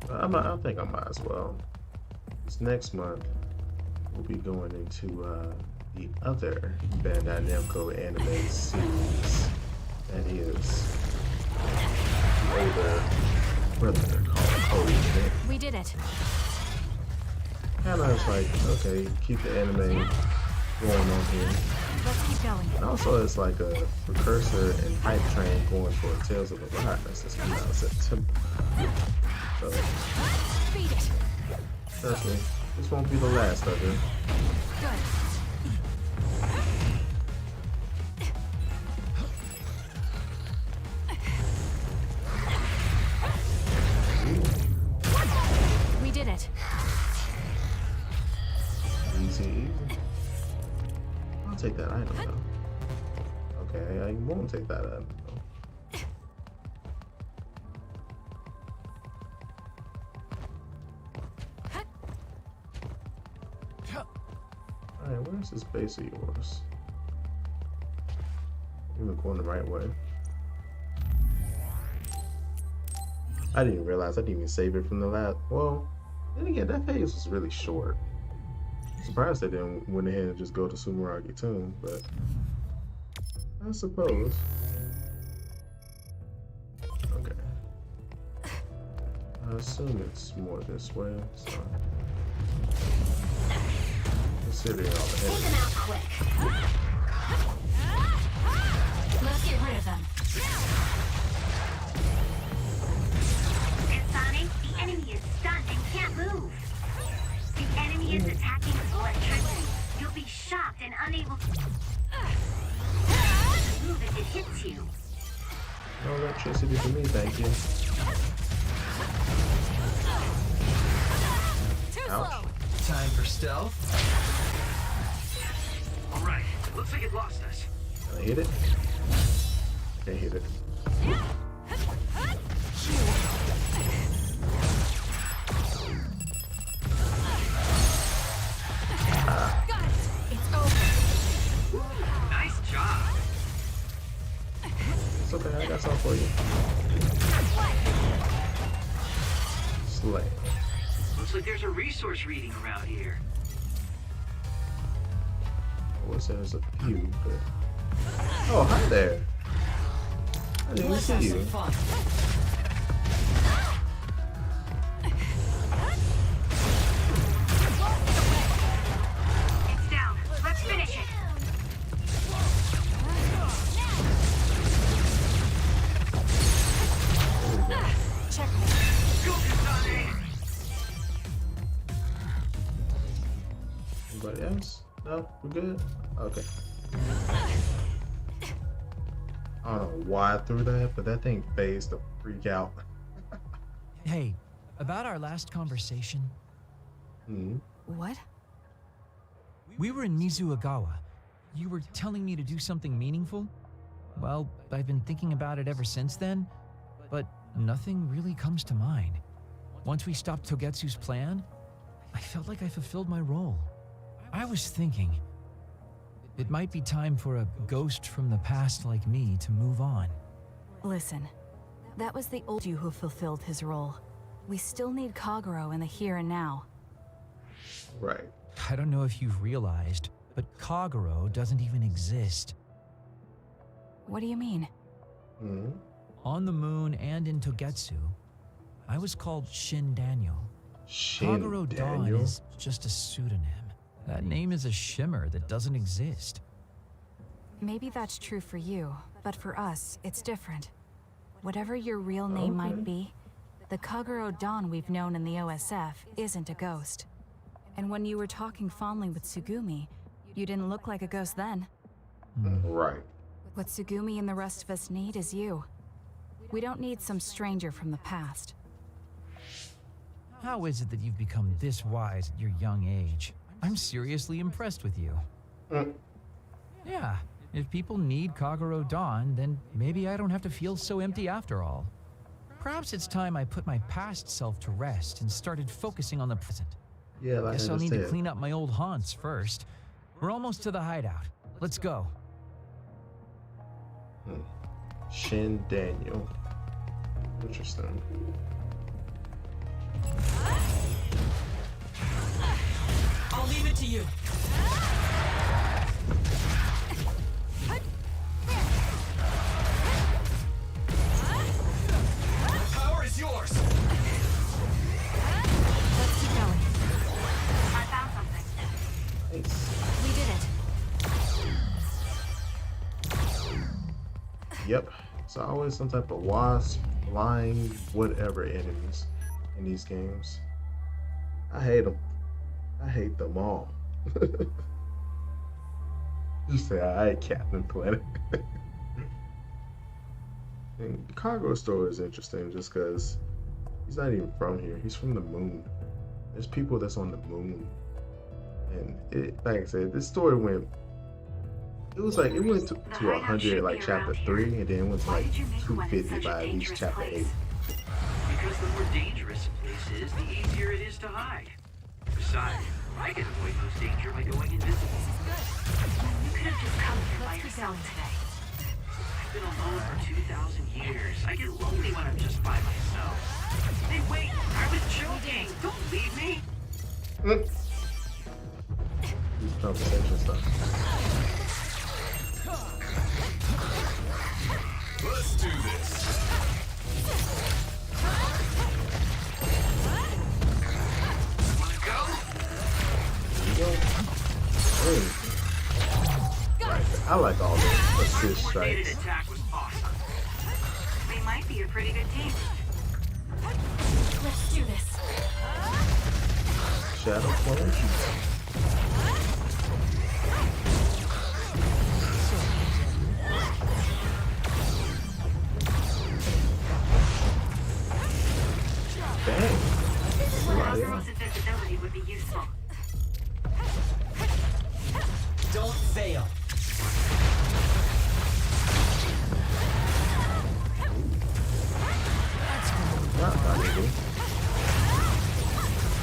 I think I might as well. This next month, we'll be going into the other Bandai Namco anime series. That is the older brother called Code. We did it. And I was like, okay, keep the anime going on here. Let's keep going. And also, it's like a precursor and hype train going for Tales of Arise that's coming out in September. So, Beat it. trust me, this won't be the last of it. Good. We did it. Easy, easy. I'll take that item though. Okay, I won't take that item though. Alright, where's this base of yours? You're going the right way. I didn't realize I didn't even save it from the last. Well, then again, that phase was really short. I'm surprised they didn't went ahead and just go to Sumeragi Tomb, but I suppose. Okay. I assume it's more this way, so. Considering all the Take them enemies. out quick. Let's get rid of them. Kasane, the enemy is stunned and can't move. The enemy is attacking with electricity. You'll be shocked and unable to move if it hits you. No electricity for me, thank you. Ouch. Time for stealth. Alright, looks like it lost us. Can I hit it? Can't hit it. Got it. It's over. Nice job. It's okay, I got something for you. Slay. Looks like there's a resource reading around here. I would say there's a few, but. Oh, hi there. I didn't even see you. Fun. It's down. Let's finish it. Check. Go, Kasane! Anybody else? No? We're good? Okay. I don't know why I threw that, but that thing phased the freak out. Hey, about our last conversation, Hmm. What? we were in Mizuagawa. You were telling me to do something meaningful? Well, I've been thinking about it ever since then, but nothing really comes to mind. Once we stopped Togetsu's plan, I felt like I fulfilled my role. I was thinking, It might be time for a ghost from the past like me to move on. Listen, that was the old you who fulfilled his role. We still need Kagero in the here and now. Right. I don't know if you've realized, but Kagero doesn't even exist. What do you mean? Hmm? On the moon and in Togetsu, I was called Shin Daniel. Kagero Dawn Daniel? is just a pseudonym. That name is a shimmer that doesn't exist. Maybe that's true for you, but for us, it's different. Whatever your real name might be, the Kagero Dawn we've known in the OSF isn't a ghost. And when you were talking fondly with Tsugumi, you didn't look like a ghost then. Right. What Tsugumi and the rest of us need is you. We don't need some stranger from the past. How is it that you've become this wise at your young age? I'm seriously impressed with you. Yeah, if people need Kagero Dawn, then maybe I don't have to feel so empty after all. Perhaps it's time I put my past self to rest and started focusing on the present. Yeah, like Guess I I'll just need to said. clean up my old haunts first. We're almost to the hideout. Let's go. Shin Daniel. Interesting. I'll leave it to you. Power is yours. Let's keep going. I found something. We did it. Yep. It's always some type of wasp, flying, whatever enemies in these games. I hate them. I hate them all. You say I hate Captain Planet. And the cargo store is interesting just because he's not even from here. He's from the moon. There's people that's on the moon. And it, like I said, this story went. It was like it went to 100 like chapter 3, and then it went to like 250 by at least chapter 8. Because the more dangerous a place is, the easier it is to hide. Besides, I can avoid most danger by going invisible. You could have just come here by yourself today. I've been alone for 2,000 years. I get lonely when I'm just by myself. Hey, wait! I was joking! Don't leave me! These conversation stuff. Let's do this. Wanna go? Hey. Right. I like all the assist Coordinated strikes. attack was awesome. We might be a pretty good team. Let's do this. Shadow clone. Dang. Kagero's invisibility would be useful. Don't fail.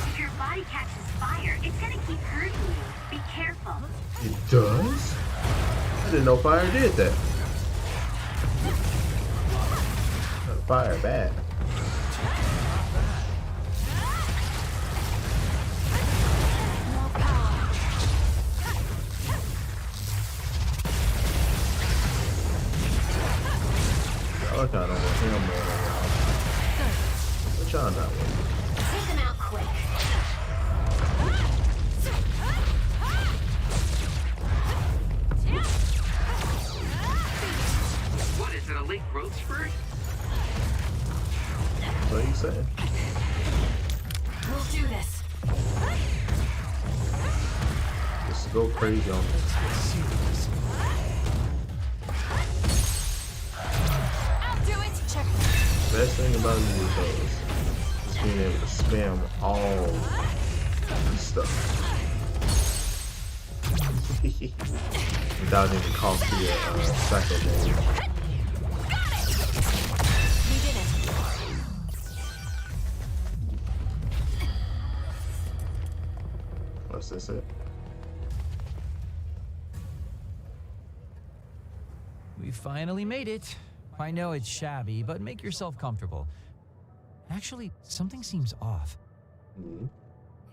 If your body catches fire, it's gonna keep hurting you. Be careful. It does? I didn't know fire did that. Fire bad. I kind of want him more than y'all. What y'all not want? Take them out quick. What is it, a late growth spurt? What are you saying? We'll do this. Just go crazy on this. I'll do it. Check. Best thing about these is being able to spam all this stuff. Without even costly cycle damage. We did it. What's this it? We finally made it. I know it's shabby, but make yourself comfortable. Actually, something seems off.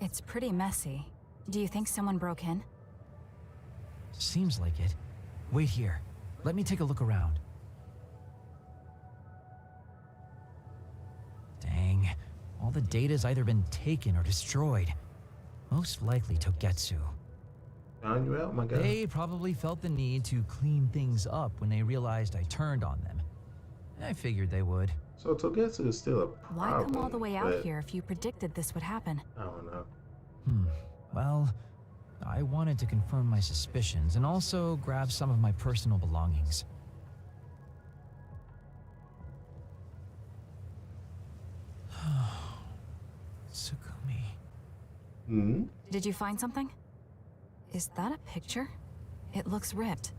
It's pretty messy. Do you think someone broke in? Seems like it. Wait here. Let me take a look around. Dang. All the data's either been taken or destroyed. Most likely Togetsu. Found you out, my guy. They probably felt the need to clean things up when they realized I turned on them. I figured they would. So Togetsu is still a problem. Why come all the way out here if you predicted this would happen? I don't know. Well, I wanted to confirm my suspicions and also grab some of my personal belongings. Tsugumi. Did you find something? Is that a picture? It looks ripped.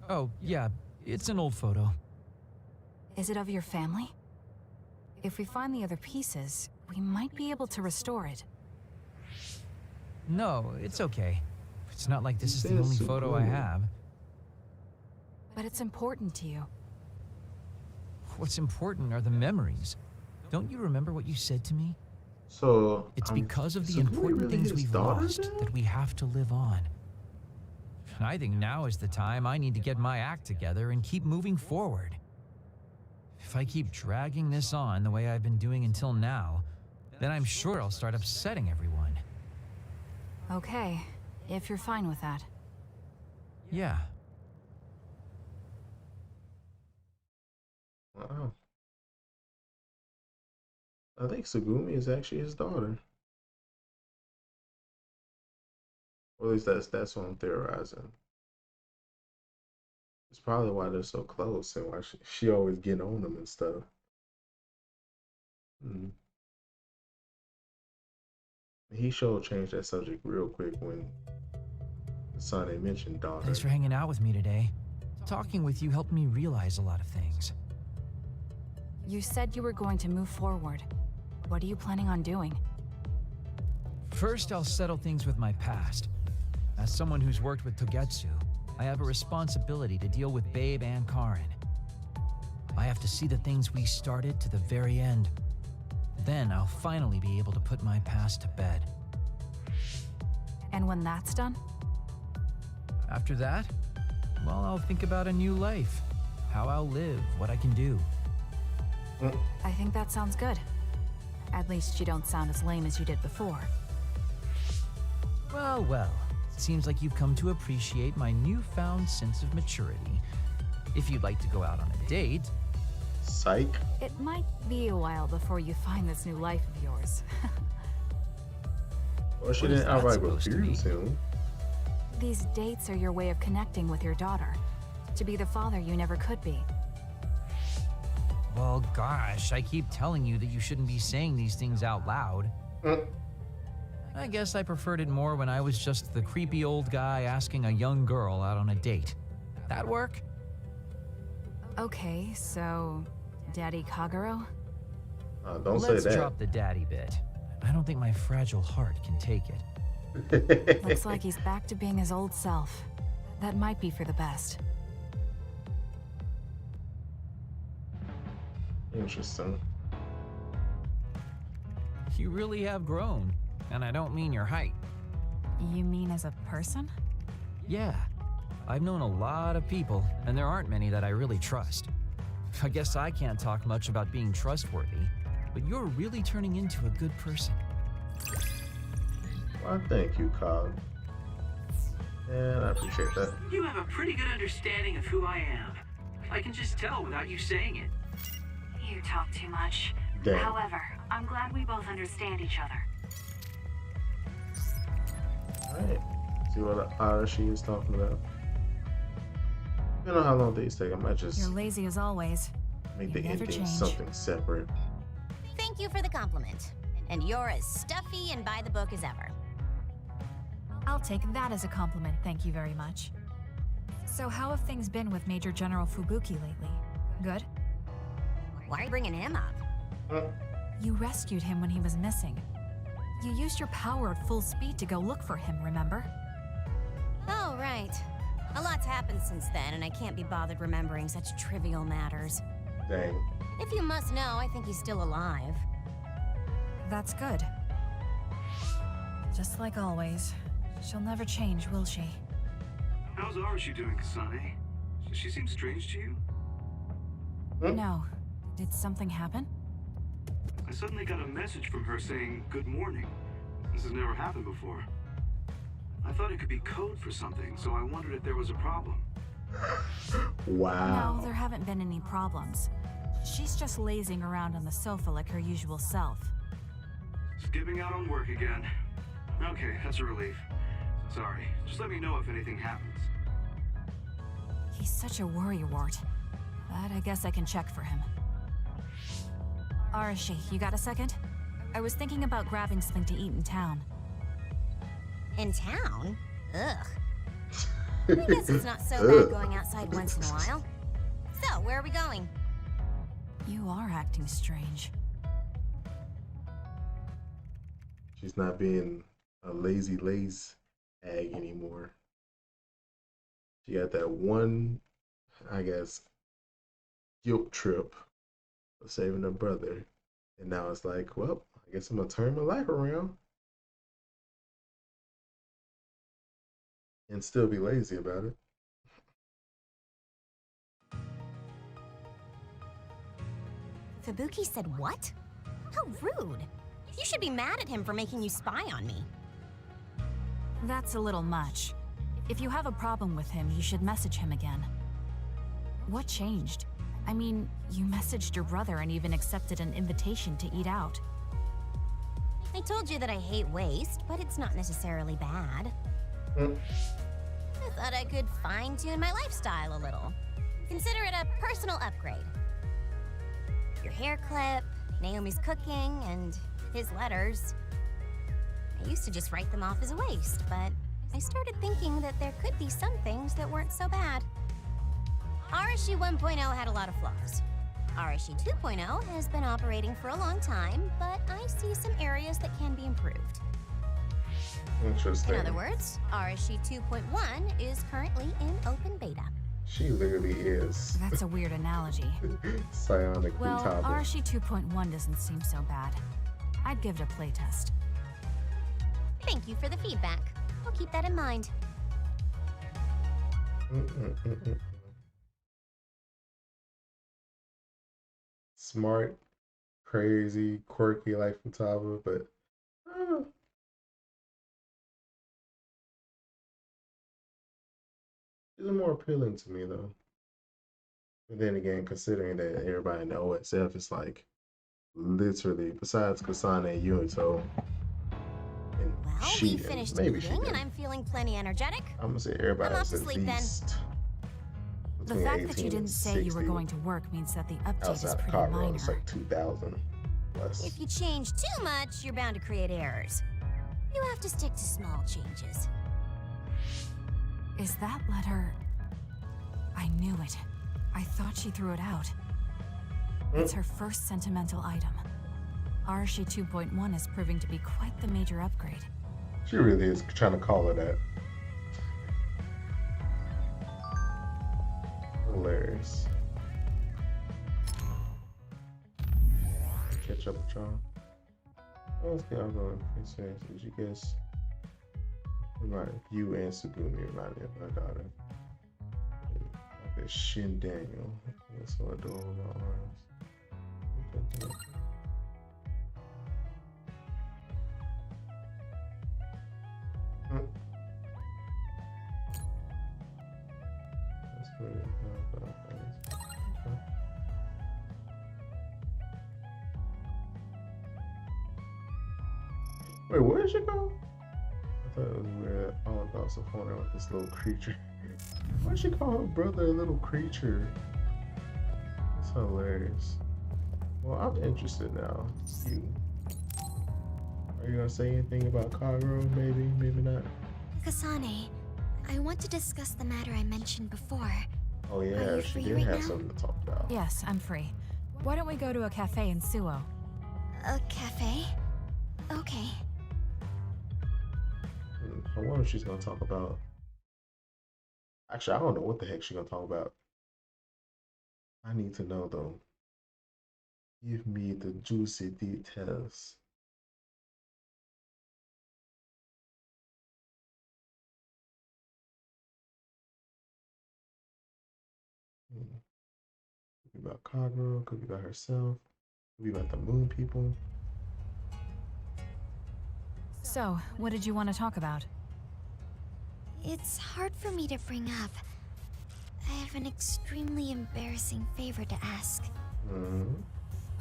Oh, yeah, it's an old photo. Is it of your family? If we find the other pieces, we might be able to restore it. No, it's okay. It's not like this is the only photo I have. But it's important to you. What's important are the memories. Don't you remember what you said to me? So it's because of the important things we've lost that we have to live on. And I think now is the time I need to get my act together and keep moving forward. If I keep dragging this on the way I've been doing until now, then I'm sure I'll start upsetting everyone. Okay, if you're fine with that. Yeah. Wow. I think Tsugumi is actually his daughter. Or at least that's what I'm theorizing. It's probably why they're so close and why she always getting on them and stuff. He sure changed that subject real quick when Kasane mentioned daughter. Thanks for hanging out with me today. Talking with you helped me realize a lot of things. You said you were going to move forward. What are you planning on doing? First, I'll settle things with my past. As someone who's worked with Togetsu, I have a responsibility to deal with Babe and Karin. I have to see the things we started to the very end. Then I'll finally be able to put my past to bed. And when that's done? After that, well, I'll think about a new life. How I'll live, what I can do. I think that sounds good. At least you don't sound as lame as you did before. Well, well. It seems like you've come to appreciate my newfound sense of maturity. If you'd like to go out on a date... Psych. It might be a while before you find this new life of yours. Well, she didn't outright refuse him. These dates are your way of connecting with your daughter. To be the father you never could be. Well, gosh, I keep telling you that you shouldn't be saying these things out loud. I guess I preferred it more when I was just the creepy old guy asking a young girl out on a date. That work? Okay, so... Daddy Kagero? Don't say that. Let's drop the daddy bit. I don't think my fragile heart can take it. Looks like he's back to being his old self. That might be for the best. Interesting. You really have grown. And I don't mean your height. You mean as a person? Yeah. I've known a lot of people, and there aren't many that I really trust. I guess I can't talk much about being trustworthy, but you're really turning into a good person. Well, thank you, Cog. And I appreciate that. You have a pretty good understanding of who I am. I can just tell without you saying it. You talk too much. Damn. However, I'm glad we both understand each other. Alright. See what she is talking about. You know how long these take. I might just You're lazy as always. make the You never ending change. something separate. Thank you for the compliment. And you're as stuffy and by the book as ever. I'll take that as a compliment, thank you very much. So how have things been with Major General Fubuki lately? Good? Why are you bringing him up? You rescued him when he was missing. You used your power at full speed to go look for him, remember? Oh, right. A lot's happened since then, and I can't be bothered remembering such trivial matters. Dang. If you must know, I think he's still alive. That's good. Just like always. She'll never change, will she? How's Arashi doing, Kasane? She seems strange to you? No. Did something happen? I suddenly got a message from her saying, "Good morning." This has never happened before. I thought it could be code for something, so I wondered if there was a problem. Wow. No, there haven't been any problems. She's just lazing around on the sofa like her usual self. Skipping out on work again. Okay, that's a relief. Sorry, just let me know if anything happens. He's such a worrywart. But I guess I can check for him. Arashi, you got a second? I was thinking about grabbing something to eat in town. In town? Ugh. I guess it's not so bad going outside once in a while. So, where are we going? You are acting strange. She's not being a lazy lace hag anymore. She got that one, I guess, guilt trip of saving her brother. And now it's like, well, I guess I'm gonna turn my life around. And still be lazy about it. Fubuki said what? How rude. You should be mad at him for making you spy on me. That's a little much. If you have a problem with him, you should message him again. What changed? I mean, you messaged your brother and even accepted an invitation to eat out. I told you that I hate waste, but it's not necessarily bad. I thought I could fine-tune my lifestyle a little. Consider it a personal upgrade. Your hair clip, Naomi's cooking, and his letters. I used to just write them off as a waste, but I started thinking that there could be some things that weren't so bad. Arashi 1.0 had a lot of flaws. Arashi 2.0 has been operating for a long time, but I see some areas that can be improved. Interesting. In other words, Arashi 2.1 is currently in open beta. She literally is. That's a weird analogy. Psionic Well, Futaba. Arashi 2.1 doesn't seem so bad. I'd give it a playtest. Thank you for the feedback. I'll keep that in mind. Smart, crazy, quirky like Futaba, but she's more appealing to me though. And then again, considering that everybody in the OSF is like literally, besides Kasane and Yuito, and Well, she we finished maybe eating, and I'm feeling plenty energetic. I'm gonna say everybody I'm off is to at sleep then. least The between fact that 18 you didn't and say you were 60. going to work means that the update is Outside of pretty Kagura, minor. it's like 2,000 plus. If you change too much, you're bound to create errors. You have to stick to small changes. Is that letter... I knew it. I thought she threw it out. It's her first sentimental item. Arashi 2.1 is proving to be quite the major upgrade. She really is trying to call her that. Hilarious. Catch up with y'all. Let's get on going. Did you guess? You and Sugumi remind me of my daughter. Like a Shin Daniel. That's what I do with my arms. That's good. Wait, where did she go? I thought it was weird. All about Safona with this little creature. Why'd she call her brother a little creature? It's hilarious. Well, I'm interested now. You. Are you gonna say anything about Kagura? Maybe, maybe not. Kasane, I want to discuss the matter I mentioned before. Oh yeah, Are you she free did right have now? something to talk about. Yes, I'm free. Why don't we go to a cafe in Suo? A cafe? Okay. I wonder if she's gonna talk about. Actually, I don't know what the heck she's gonna talk about. I need to know though. Give me the juicy details. Could be about Kagura, could be about herself, could be about the moon people. So, what did you want to talk about? It's hard for me to bring up. I have an extremely embarrassing favor to ask.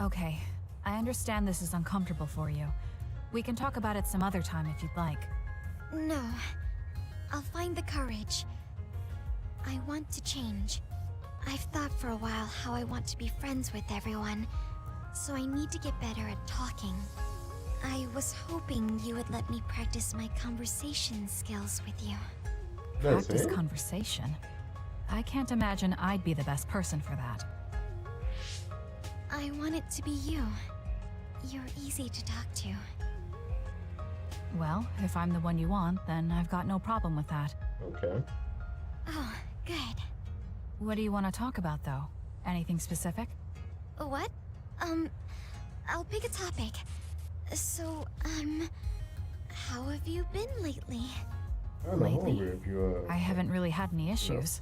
Okay, I understand this is uncomfortable for you. We can talk about it some other time if you'd like. No. I'll find the courage. I want to change. I've thought for a while how I want to be friends with everyone, so I need to get better at talking. I was hoping you would let me practice my conversation skills with you. Practice conversation? I can't imagine I'd be the best person for that. I want it to be you. You're easy to talk to. Well, if I'm the one you want, then I've got no problem with that. Okay. Oh, good. What do you want to talk about, though? Anything specific? What? I'll pick a topic. So, how have you been lately? Lately? I haven't really had any issues.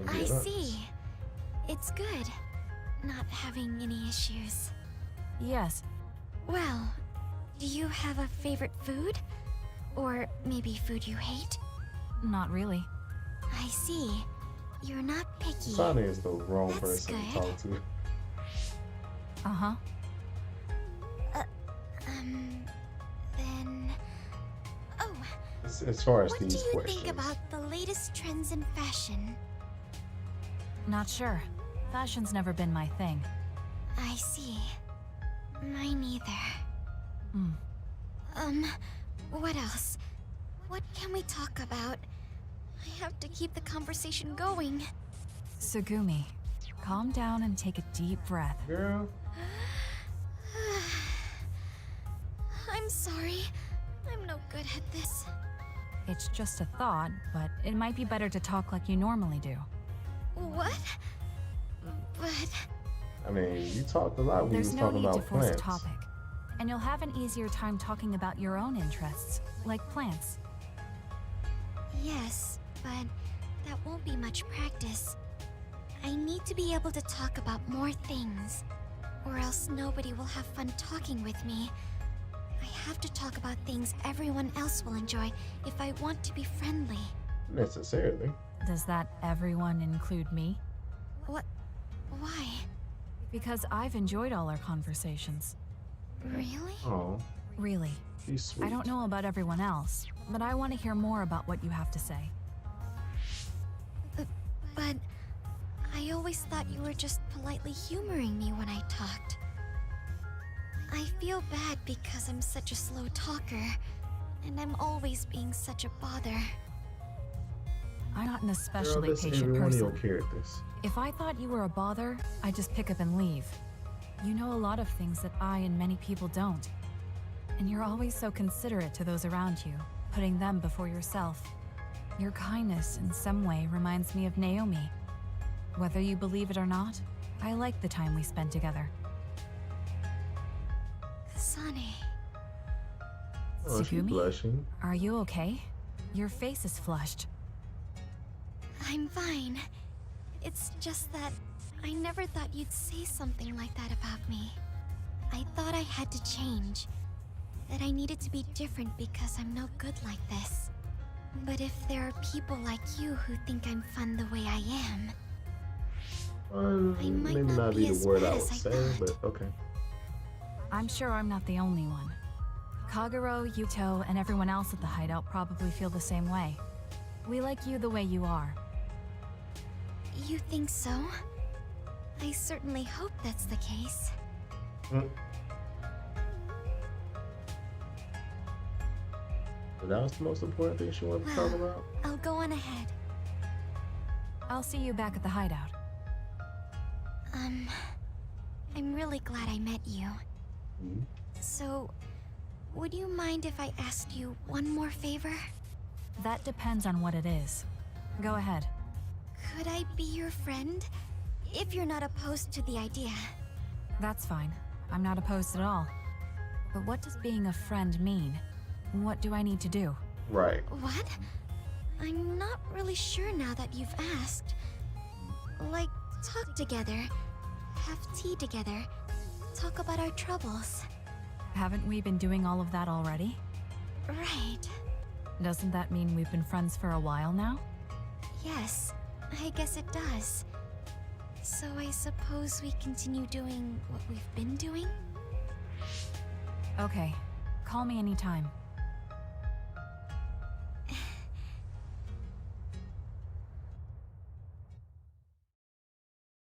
I see. It's good, not having any issues. Yes. Well, do you have a favorite food? Or maybe food you hate? Not really. I see. You're not picky. Kasane is the wrong That's person good. to talk to. Uh-huh. Then... Oh, As far as what do these you questions. think about the latest trends in fashion? Not sure. Fashion's never been my thing. I see. Mine either. What else? What can we talk about? I have to keep the conversation going. Sugumi, calm down and take a deep breath. Girl. I'm sorry. I'm no good at this. It's just a thought, but it might be better to talk like you normally do. What? But... I mean, you talked a lot when you There's was no talking need to about force plants. a topic. And you'll have an easier time talking about your own interests, like plants. Yes, but that won't be much practice. I need to be able to talk about more things, or else nobody will have fun talking with me. I have to talk about things everyone else will enjoy if I want to be friendly. Necessarily. Does that everyone include me? What? Why? Because I've enjoyed all our conversations. Really? Oh. Really. She's sweet. I don't know about everyone else, but I want to hear more about what you have to say. But I always thought you were just politely humoring me when I talked. I feel bad because I'm such a slow talker, and I'm always being such a bother. I'm not an Girl, especially listen, patient everyone person. your characters. If I thought you were a bother, I'd just pick up and leave. You know a lot of things that I and many people don't. And you're always so considerate to those around you, putting them before yourself. Your kindness in some way reminds me of Naomi. Whether you believe it or not, I like the time we spent together. Kasane. Oh, she's Sugumi? blushing. Are you okay? Your face is flushed. I'm fine. It's just that I never thought you'd say something like that about me. I thought I had to change. That I needed to be different because I'm no good like this. But if there are people like you who think I'm fun the way I am, I might Maybe not not be be as the word bad I as would I say, thought. but okay. I'm sure I'm not the only one. Kaguro, Yuto, and everyone else at the hideout probably feel the same way. We like you the way you are. You think so? I certainly hope that's the case. But that was the most important thing she wanted to talk about? I'll go on ahead. I'll see you back at the hideout. I'm really glad I met you. So, would you mind if I asked you one more favor? That depends on what it is. Go ahead. Could I be your friend? If you're not opposed to the idea. That's fine. I'm not opposed at all. But what does being a friend mean? What do I need to do? Right. What? I'm not really sure now that you've asked. Like, talk together, have tea together, talk about our troubles. Haven't we been doing all of that already? Right. Doesn't that mean we've been friends for a while now? Yes, I guess it does. So I suppose we continue doing what we've been doing? Okay. Call me anytime.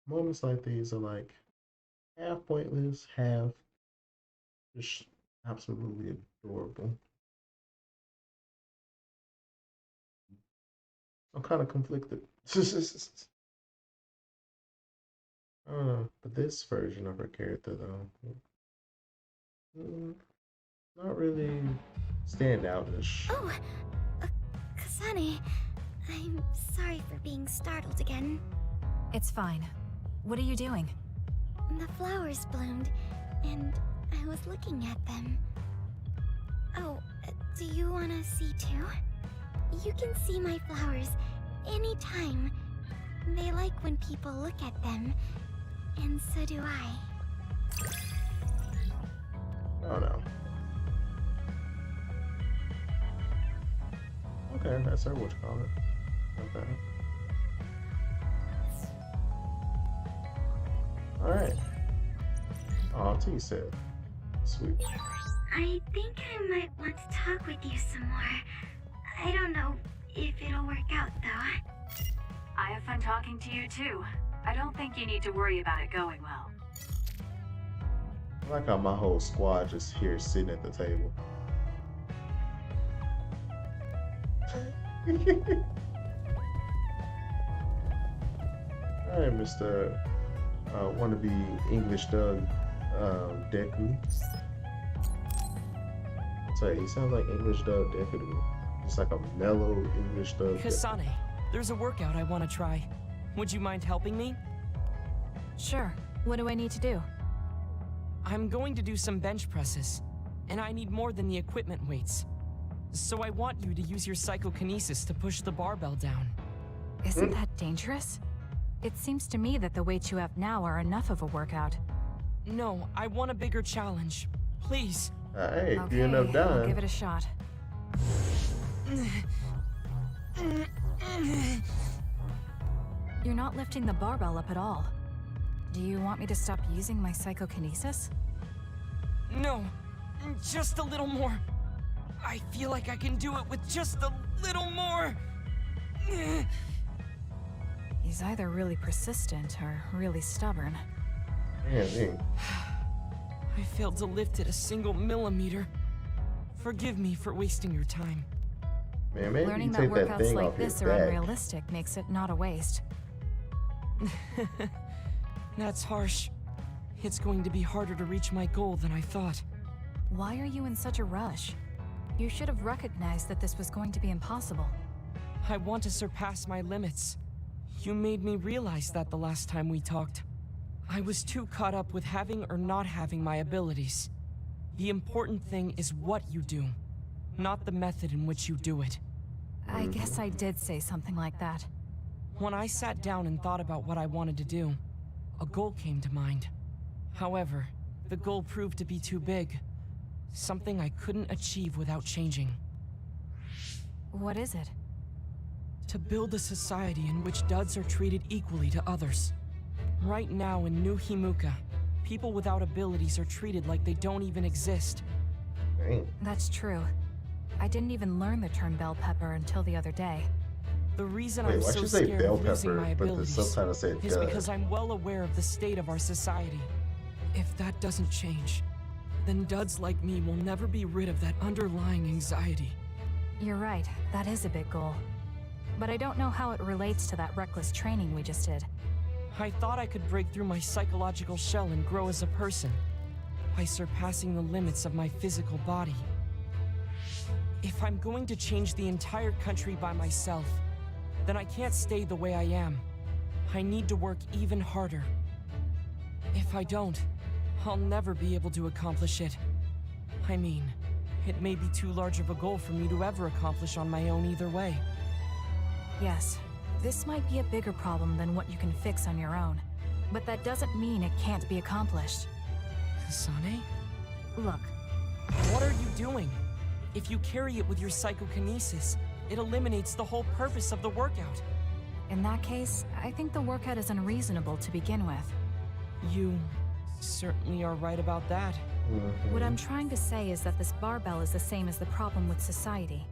Moments like these are like half pointless, half just absolutely adorable. I'm kind of conflicted. I don't know, but this version of her character though, not really standoutish. Oh, Kasane, I'm sorry for being startled again. It's fine. What are you doing? The flowers bloomed, and I was looking at them. Oh, do you want to see too? You can see my flowers anytime. They like when people look at them, and so do I. Oh no. Okay, that's her, what you call it. Okay. Alright. Oh, T said. Sweet. I think I might want to talk with you some more. I don't know if it'll work out, though. I have fun talking to you, too. I don't think you need to worry about it going well. I like how my whole squad just here sitting at the table. Alright, Mr. Wannabe English Doug Deku. I'll tell you, he sounds like English Doug Deku to me. It's like a mellow English Doug Kasane, there's a workout I want to try. Would you mind helping me? Sure. What do I need to do? I'm going to do some bench presses, and I need more than the equipment weights. So I want you to use your psychokinesis to push the barbell down. Isn't that dangerous? It seems to me that the weights you have now are enough of a workout. No, I want a bigger challenge. Please. Hey, okay, you end up dying. I'll give it a shot. You're not lifting the barbell up at all. Do you want me to stop using my psychokinesis? No, just a little more. I feel like I can do it with just a little more. He's either really persistent or really stubborn. Man. I failed to lift it a single millimeter. Forgive me for wasting your time. Man, maybe Learning you that take that workouts thing like off your this are back. unrealistic makes it not a waste. That's harsh. It's going to be harder to reach my goal than I thought. Why are you in such a rush? You should have recognized that this was going to be impossible. I want to surpass my limits. You made me realize that the last time we talked. I was too caught up with having or not having my abilities. The important thing is what you do, not the method in which you do it. I guess I did say something like that. When I sat down and thought about what I wanted to do, a goal came to mind. However, the goal proved to be too big. Something I couldn't achieve without changing. What is it? To build a society in which duds are treated equally to others. Right now in New Himuka, people without abilities are treated like they don't even exist. Dang. That's true. I didn't even learn the term bell pepper until the other day. The reason Wait, I'm why so should say scared bell of losing pepper, my but the abilities subtitle said is dud? because I'm well aware of the state of our society. If that doesn't change, then duds like me will never be rid of that underlying anxiety. You're right, that is a big goal. But I don't know how it relates to that reckless training we just did. I thought I could break through my psychological shell and grow as a person, by surpassing the limits of my physical body. If I'm going to change the entire country by myself, then I can't stay the way I am. I need to work even harder. If I don't, I'll never be able to accomplish it. I mean, it may be too large of a goal for me to ever accomplish on my own either way. Yes, this might be a bigger problem than what you can fix on your own. But that doesn't mean it can't be accomplished. Kasane? Look. What are you doing? If you carry it with your psychokinesis, it eliminates the whole purpose of the workout. In that case, I think the workout is unreasonable to begin with. You certainly are right about that. What I'm trying to say is that this barbell is the same as the problem with society.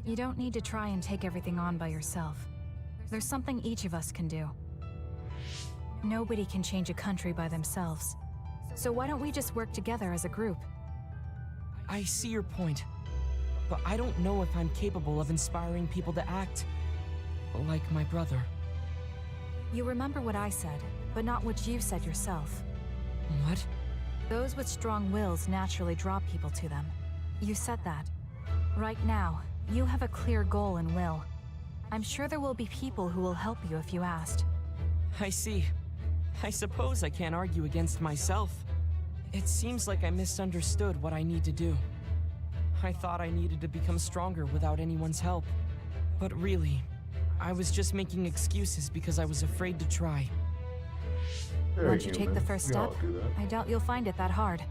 You don't need to try and take everything on by yourself. There's something each of us can do. Nobody can change a country by themselves. So why don't we just work together as a group? I see your point, but I don't know if I'm capable of inspiring people to act like my brother. You remember what I said, but not what you said yourself. What? Those with strong wills naturally draw people to them. You said that. Right now, you have a clear goal and will. I'm sure there will be people who will help you if you asked. I see. I suppose I can't argue against myself. It seems like I misunderstood what I need to do. I thought I needed to become stronger without anyone's help. But really, I was just making excuses because I was afraid to try. Once you take the first step, I doubt you'll find it that hard.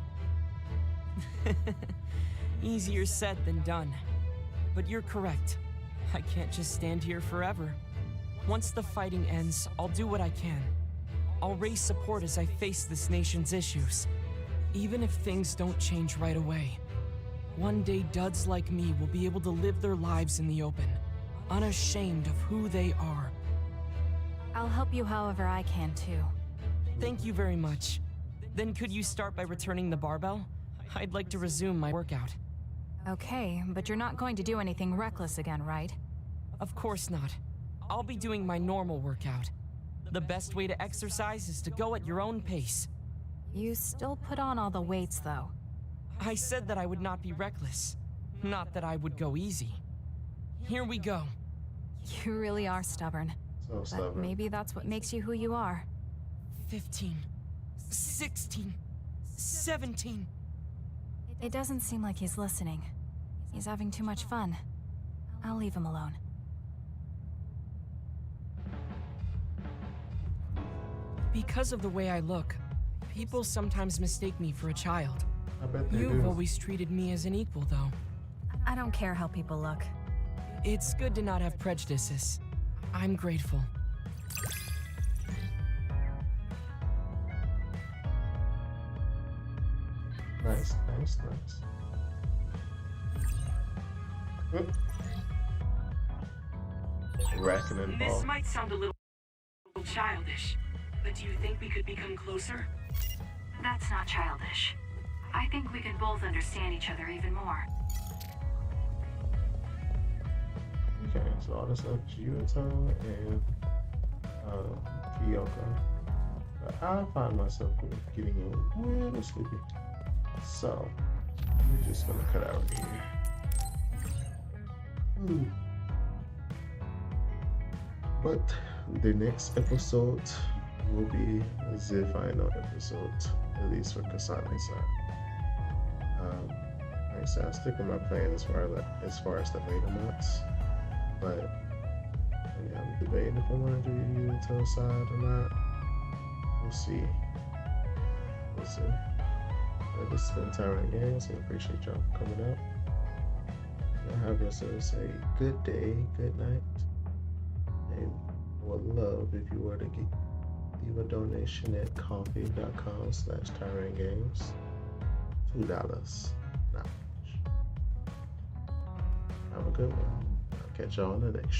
Easier said than done. But you're correct. I can't just stand here forever. Once the fighting ends, I'll do what I can. I'll raise support as I face this nation's issues. Even if things don't change right away. One day duds like me will be able to live their lives in the open, unashamed of who they are. I'll help you however I can too. Thank you very much. Then could you start by returning the barbell? I'd like to resume my workout. Okay, but you're not going to do anything reckless again, right? Of course not. I'll be doing my normal workout. The best way to exercise is to go at your own pace. You still put on all the weights, though. I said that I would not be reckless, not that I would go easy. Here we go. You really are stubborn. So stubborn. But maybe that's what makes you who you are. 15, 16, 17. It doesn't seem like he's listening. He's having too much fun. I'll leave him alone. Because of the way I look, people sometimes mistake me for a child. I bet they You've do. always treated me as an equal, though. I don't care how people look. It's good to not have prejudices. I'm grateful. Nice, nice, nice. Racking and This ball. might sound a little childish, but do you think we could become closer? That's not childish. I think we can both understand each other even more. Okay, so all this stuff is Yuto and Kyoko. But I find myself getting a little sleepy. So, we're just gonna cut out here. But the next episode will be the final episode, at least for Kasane's side. Like I said, I stick with my plan as far as the beta mods, but yeah, I'm debating if I want to do Yuto side or not. We'll see. We'll see. This has been Tyrant Games, and I appreciate y'all for coming out. Y'all have yourselves a good day, good night, and would love if you were to leave a donation at coffee.com/tyrantgames. $2. Not much. Have a good one. I'll catch y'all on the next show.